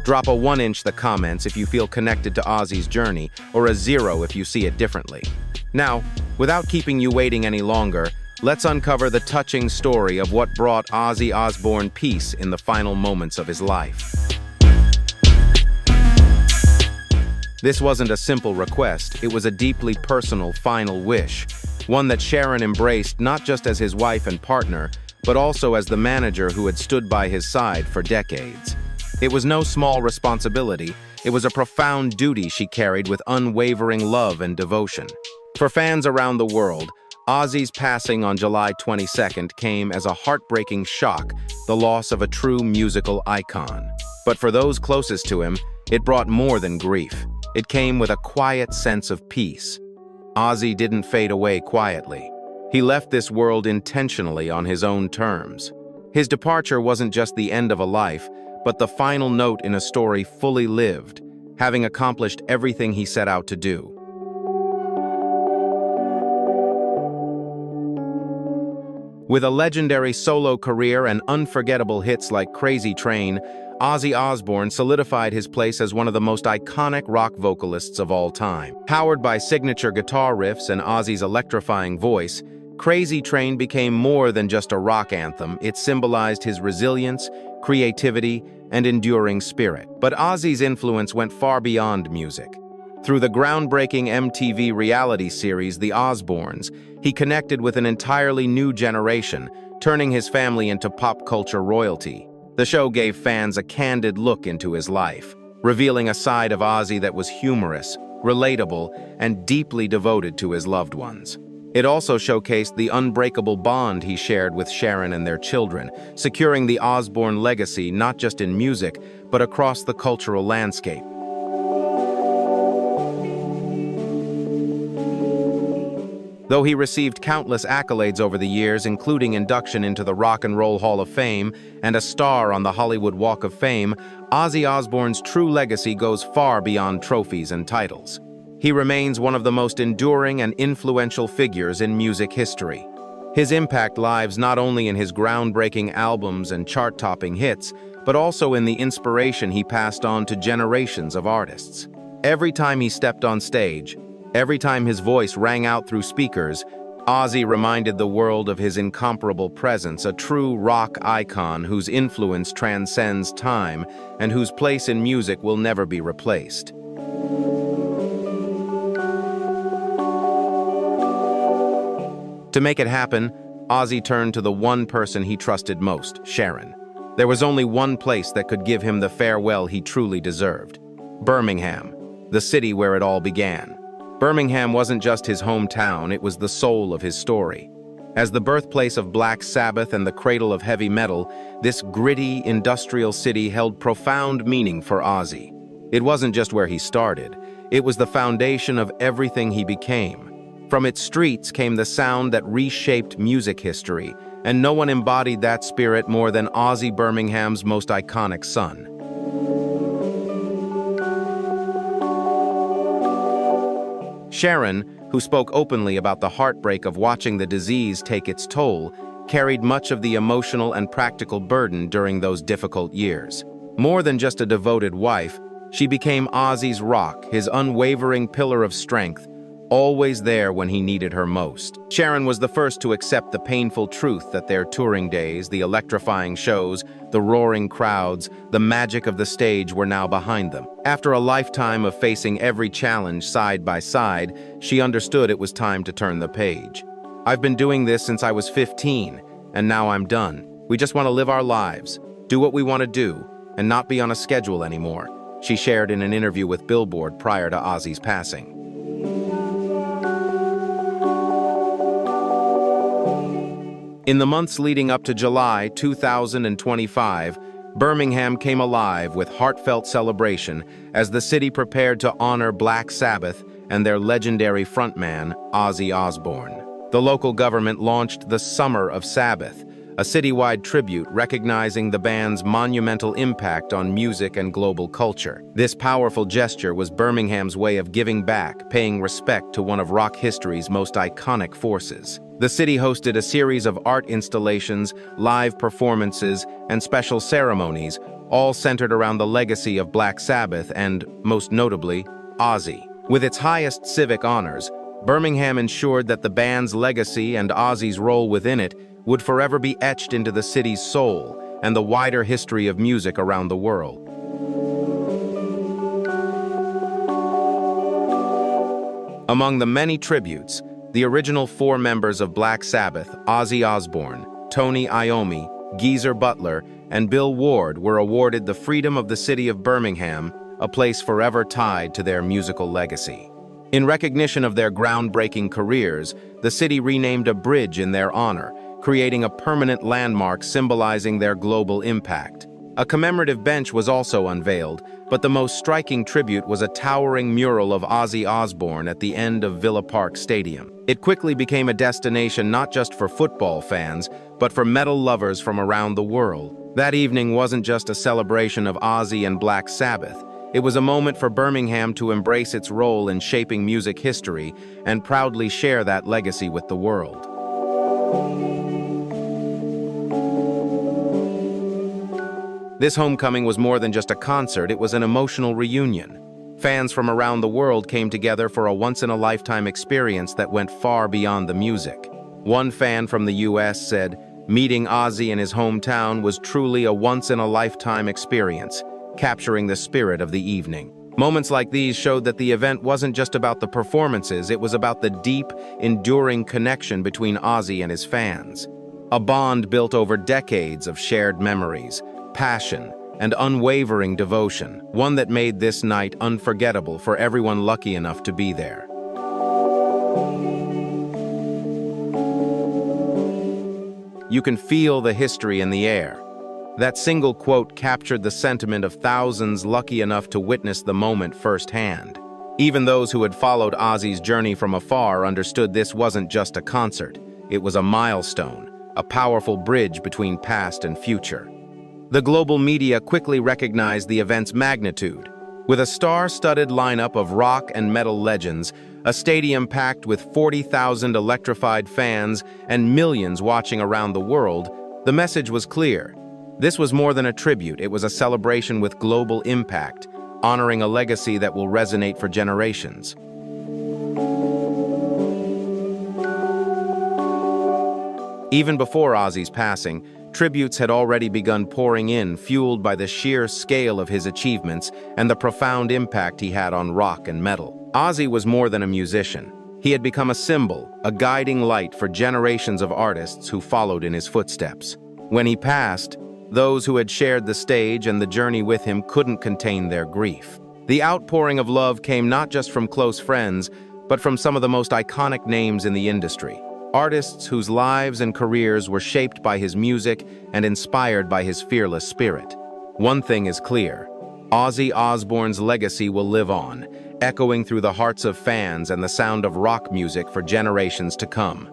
Drop a 1-inch in the comments if you feel connected to Ozzy's journey, or a 0 if you see it differently. Now, without keeping you waiting any longer, let's uncover the touching story of what brought Ozzy Osbourne peace in the final moments of his life. This wasn't a simple request, it was a deeply personal final wish, one that Sharon embraced not just as his wife and partner, but also as the manager who had stood by his side for decades. It was no small responsibility, it was a profound duty she carried with unwavering love and devotion. For fans around the world, Ozzy's passing on July 22nd came as a heartbreaking shock, the loss of a true musical icon. But for those closest to him, it brought more than grief. It came with a quiet sense of peace. Ozzy didn't fade away quietly. He left this world intentionally on his own terms. His departure wasn't just the end of a life, but the final note in a story fully lived, having accomplished everything he set out to do. With a legendary solo career and unforgettable hits like Crazy Train, Ozzy Osbourne solidified his place as one of the most iconic rock vocalists of all time. Powered by signature guitar riffs and Ozzy's electrifying voice, Crazy Train became more than just a rock anthem. It symbolized his resilience, creativity, and enduring spirit. But Ozzy's influence went far beyond music. Through the groundbreaking MTV reality series The Osbournes, he connected with an entirely new generation, turning his family into pop culture royalty. The show gave fans a candid look into his life, revealing a side of Ozzy that was humorous, relatable, and deeply devoted to his loved ones. It also showcased the unbreakable bond he shared with Sharon and their children, securing the Osbourne legacy not just in music, but across the cultural landscape. Though he received countless accolades over the years, including induction into the Rock and Roll Hall of Fame and a star on the Hollywood Walk of Fame, Ozzy Osbourne's true legacy goes far beyond trophies and titles. He remains one of the most enduring and influential figures in music history. His impact lies not only in his groundbreaking albums and chart-topping hits, but also in the inspiration he passed on to generations of artists. Every time he stepped on stage, every time his voice rang out through speakers, Ozzy reminded the world of his incomparable presence, a true rock icon whose influence transcends time and whose place in music will never be replaced. To make it happen, Ozzy turned to the one person he trusted most, Sharon. There was only one place that could give him the farewell he truly deserved: Birmingham, the city where it all began. Birmingham wasn't just his hometown, it was the soul of his story. As the birthplace of Black Sabbath and the cradle of heavy metal, this gritty, industrial city held profound meaning for Ozzy. It wasn't just where he started, it was the foundation of everything he became. From its streets came the sound that reshaped music history, and no one embodied that spirit more than Ozzy, Birmingham's most iconic son. Sharon, who spoke openly about the heartbreak of watching the disease take its toll, carried much of the emotional and practical burden during those difficult years. More than just a devoted wife, she became Ozzy's rock, his unwavering pillar of strength, always there when he needed her most. Sharon was the first to accept the painful truth that their touring days, the electrifying shows, the roaring crowds, the magic of the stage were now behind them. After a lifetime of facing every challenge side by side, she understood it was time to turn the page. "I've been doing this since I was 15, and now I'm done. We just want to live our lives, do what we want to do, and not be on a schedule anymore," she shared in an interview with Billboard prior to Ozzy's passing. In the months leading up to July 2025, Birmingham came alive with heartfelt celebration as the city prepared to honor Black Sabbath and their legendary frontman, Ozzy Osbourne. The local government launched the Summer of Sabbath, a citywide tribute recognizing the band's monumental impact on music and global culture. This powerful gesture was Birmingham's way of giving back, paying respect to one of rock history's most iconic forces. The city hosted a series of art installations, live performances, and special ceremonies, all centered around the legacy of Black Sabbath and, most notably, Ozzy. With its highest civic honors, Birmingham ensured that the band's legacy and Ozzy's role within it would forever be etched into the city's soul and the wider history of music around the world. Among the many tributes, the original four members of Black Sabbath, Ozzy Osbourne, Tony Iommi, Geezer Butler, and Bill Ward, were awarded the freedom of the city of Birmingham, a place forever tied to their musical legacy. In recognition of their groundbreaking careers, the city renamed a bridge in their honor, creating a permanent landmark symbolizing their global impact. A commemorative bench was also unveiled, but the most striking tribute was a towering mural of Ozzy Osbourne at the end of Villa Park Stadium. It quickly became a destination not just for football fans, but for metal lovers from around the world. That evening wasn't just a celebration of Ozzy and Black Sabbath. It was a moment for Birmingham to embrace its role in shaping music history and proudly share that legacy with the world. This homecoming was more than just a concert, it was an emotional reunion. Fans from around the world came together for a once-in-a-lifetime experience that went far beyond the music. One fan from the US said, "Meeting Ozzy in his hometown was truly a once-in-a-lifetime experience, capturing the spirit of the evening." Moments like these showed that the event wasn't just about the performances, it was about the deep, enduring connection between Ozzy and his fans. A bond built over decades of shared memories, passion, and unwavering devotion, one that made this night unforgettable for everyone lucky enough to be there. You can feel the history in the air. That single quote captured the sentiment of thousands lucky enough to witness the moment firsthand. Even those who had followed Ozzy's journey from afar understood this wasn't just a concert. It was a milestone, a powerful bridge between past and future. The global media quickly recognized the event's magnitude. With a star-studded lineup of rock and metal legends, a stadium packed with 40,000 electrified fans, and millions watching around the world, the message was clear. This was more than a tribute, it was a celebration with global impact, honoring a legacy that will resonate for generations. Even before Ozzy's passing, tributes had already begun pouring in, fueled by the sheer scale of his achievements and the profound impact he had on rock and metal. Ozzy was more than a musician. He had become a symbol, a guiding light for generations of artists who followed in his footsteps. When he passed, those who had shared the stage and the journey with him couldn't contain their grief. The outpouring of love came not just from close friends, but from some of the most iconic names in the industry. Artists whose lives and careers were shaped by his music and inspired by his fearless spirit. One thing is clear: Ozzy Osbourne's legacy will live on, echoing through the hearts of fans and the sound of rock music for generations to come.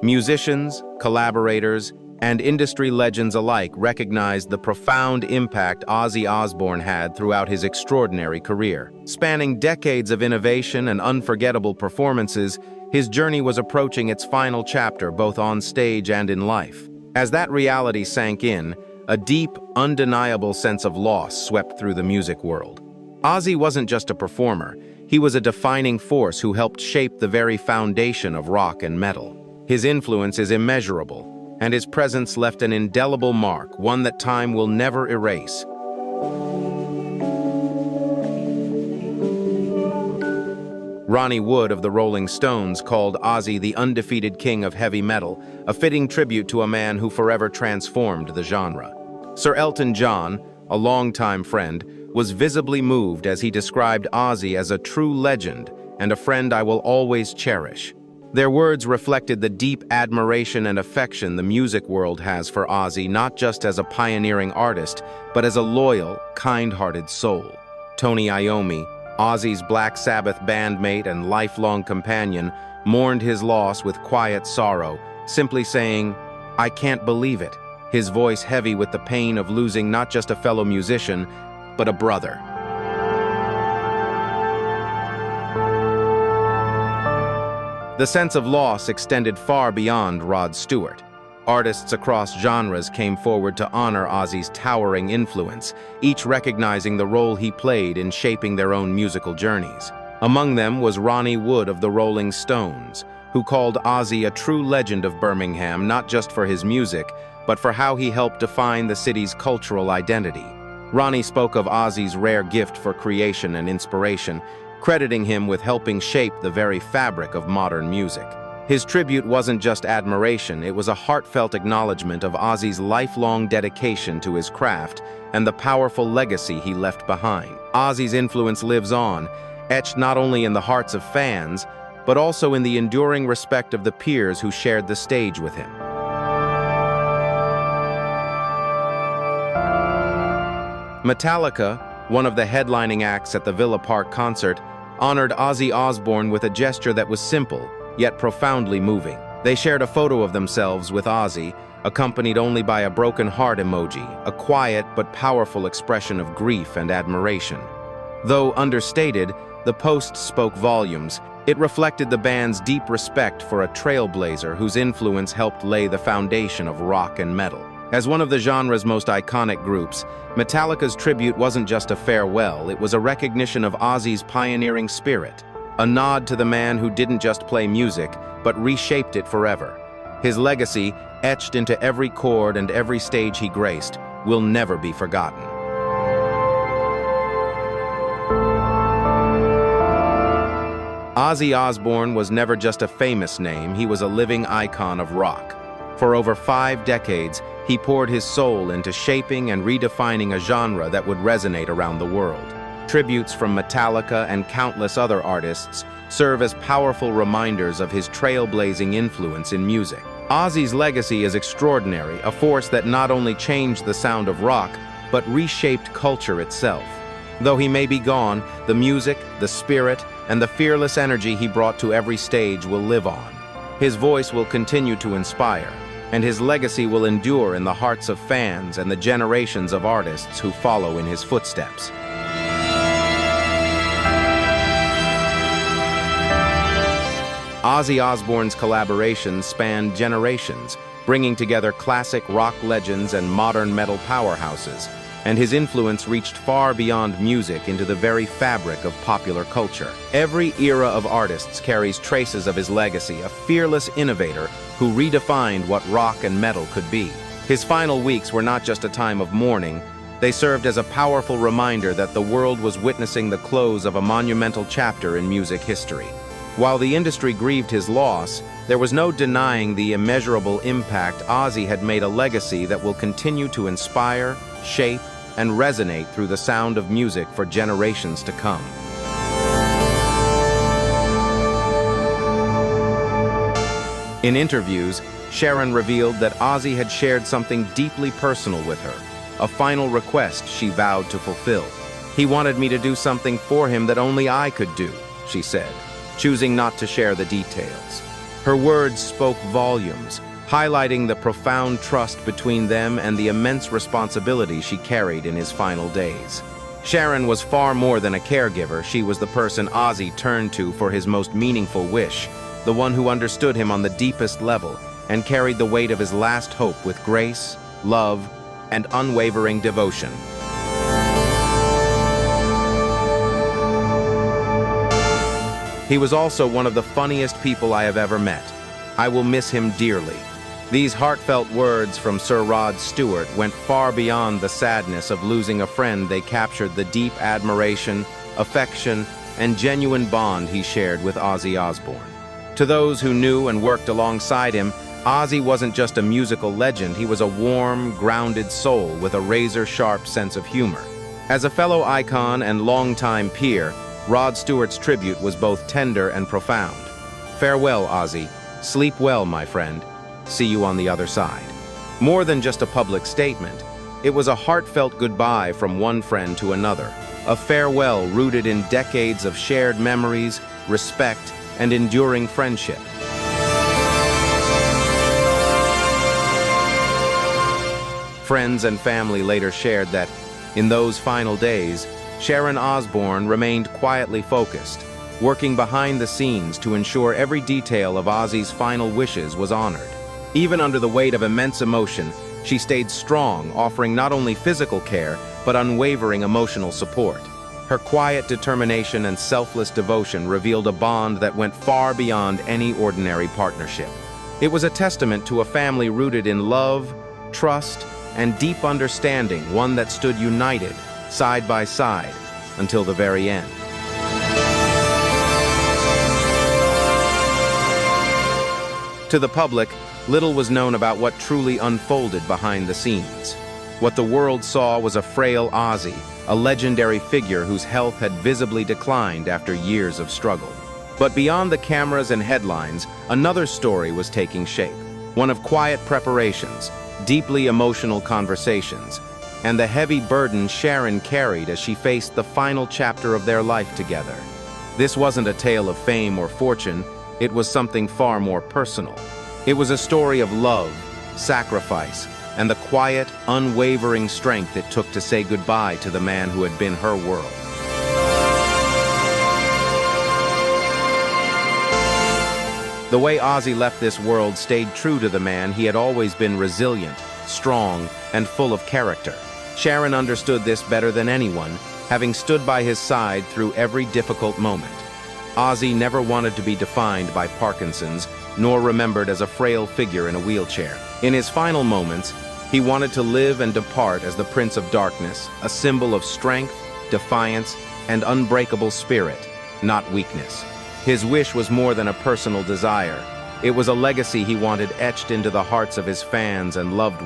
Musicians, collaborators, and industry legends alike recognized the profound impact Ozzy Osbourne had throughout his extraordinary career. Spanning decades of innovation and unforgettable performances, his journey was approaching its final chapter both on stage and in life. As that reality sank in, a deep, undeniable sense of loss swept through the music world. Ozzy wasn't just a performer, he was a defining force who helped shape the very foundation of rock and metal. His influence is immeasurable, and his presence left an indelible mark, one that time will never erase. Ronnie Wood of the Rolling Stones called Ozzy the undefeated king of heavy metal, a fitting tribute to a man who forever transformed the genre. Sir Elton John, a longtime friend, was visibly moved as he described Ozzy as a true legend and a friend I will always cherish. Their words reflected the deep admiration and affection the music world has for Ozzy, not just as a pioneering artist, but as a loyal, kind-hearted soul. Tony Iommi, Ozzy's Black Sabbath bandmate and lifelong companion, mourned his loss with quiet sorrow, simply saying, "I can't believe it," his voice heavy with the pain of losing not just a fellow musician, but a brother. The sense of loss extended far beyond Rod Stewart. Artists across genres came forward to honor Ozzy's towering influence, each recognizing the role he played in shaping their own musical journeys. Among them was Ronnie Wood of the Rolling Stones, who called Ozzy a true legend of Birmingham not just for his music, but for how he helped define the city's cultural identity. Ronnie spoke of Ozzy's rare gift for creation and inspiration, crediting him with helping shape the very fabric of modern music. His tribute wasn't just admiration, it was a heartfelt acknowledgement of Ozzy's lifelong dedication to his craft and the powerful legacy he left behind. Ozzy's influence lives on, etched not only in the hearts of fans, but also in the enduring respect of the peers who shared the stage with him. Metallica, one of the headlining acts at the Villa Park concert, honored Ozzy Osbourne with a gesture that was simple, yet profoundly moving. They shared a photo of themselves with Ozzy, accompanied only by a broken heart emoji, a quiet but powerful expression of grief and admiration. Though understated, the post spoke volumes. It reflected the band's deep respect for a trailblazer whose influence helped lay the foundation of rock and metal. As one of the genre's most iconic groups, Metallica's tribute wasn't just a farewell, it was a recognition of Ozzy's pioneering spirit, a nod to the man who didn't just play music, but reshaped it forever. His legacy, etched into every chord and every stage he graced, will never be forgotten. Ozzy Osbourne was never just a famous name, he was a living icon of rock. For over 5 decades, he poured his soul into shaping and redefining a genre that would resonate around the world. Tributes from Metallica and countless other artists serve as powerful reminders of his trailblazing influence in music. Ozzy's legacy is extraordinary, a force that not only changed the sound of rock, but reshaped culture itself. Though he may be gone, the music, the spirit, and the fearless energy he brought to every stage will live on. His voice will continue to inspire, and his legacy will endure in the hearts of fans and the generations of artists who follow in his footsteps. Ozzy Osbourne's collaborations spanned generations, bringing together classic rock legends and modern metal powerhouses, and his influence reached far beyond music into the very fabric of popular culture. Every era of artists carries traces of his legacy, a fearless innovator who redefined what rock and metal could be. His final weeks were not just a time of mourning, they served as a powerful reminder that the world was witnessing the close of a monumental chapter in music history. While the industry grieved his loss, there was no denying the immeasurable impact Ozzy had made, a legacy that will continue to inspire, shape, and resonate through the sound of music for generations to come. In interviews, Sharon revealed that Ozzy had shared something deeply personal with her, a final request she vowed to fulfill. "He wanted me to do something for him that only I could do," she said, choosing not to share the details. Her words spoke volumes, highlighting the profound trust between them and the immense responsibility she carried in his final days. Sharon was far more than a caregiver. She was the person Ozzy turned to for his most meaningful wish, the one who understood him on the deepest level and carried the weight of his last hope with grace, love, and unwavering devotion. He was also one of the funniest people I have ever met. I will miss him dearly. These heartfelt words from Sir Rod Stewart went far beyond the sadness of losing a friend. They captured the deep admiration, affection, and genuine bond he shared with Ozzy Osbourne. To those who knew and worked alongside him, Ozzy wasn't just a musical legend, he was a warm, grounded soul with a razor-sharp sense of humor. As a fellow icon and longtime peer, Rod Stewart's tribute was both tender and profound. Farewell, Ozzy. Sleep well, my friend. See you on the other side. More than just a public statement, it was a heartfelt goodbye from one friend to another, a farewell rooted in decades of shared memories, respect, and enduring friendship. Friends and family later shared that, in those final days, Sharon Osbourne remained quietly focused, working behind the scenes to ensure every detail of Ozzy's final wishes was honored. Even under the weight of immense emotion, she stayed strong, offering not only physical care, but unwavering emotional support. Her quiet determination and selfless devotion revealed a bond that went far beyond any ordinary partnership. It was a testament to a family rooted in love, trust, and deep understanding, one that stood united, side by side, until the very end. To the public, little was known about what truly unfolded behind the scenes. What the world saw was a frail Ozzy, a legendary figure whose health had visibly declined after years of struggle. But beyond the cameras and headlines, another story was taking shape. One of quiet preparations, deeply emotional conversations, and the heavy burden Sharon carried as she faced the final chapter of their life together. This wasn't a tale of fame or fortune, it was something far more personal. It was a story of love, sacrifice, and the quiet, unwavering strength it took to say goodbye to the man who had been her world. The way Ozzy left this world stayed true to the man he had always been: resilient, strong, and full of character. Sharon understood this better than anyone, having stood by his side through every difficult moment. Ozzy never wanted to be defined by Parkinson's, nor remembered as a frail figure in a wheelchair. In his final moments, he wanted to live and depart as the Prince of Darkness, a symbol of strength, defiance, and unbreakable spirit, not weakness. His wish was more than a personal desire. It was a legacy he wanted etched into the hearts of his fans and loved ones.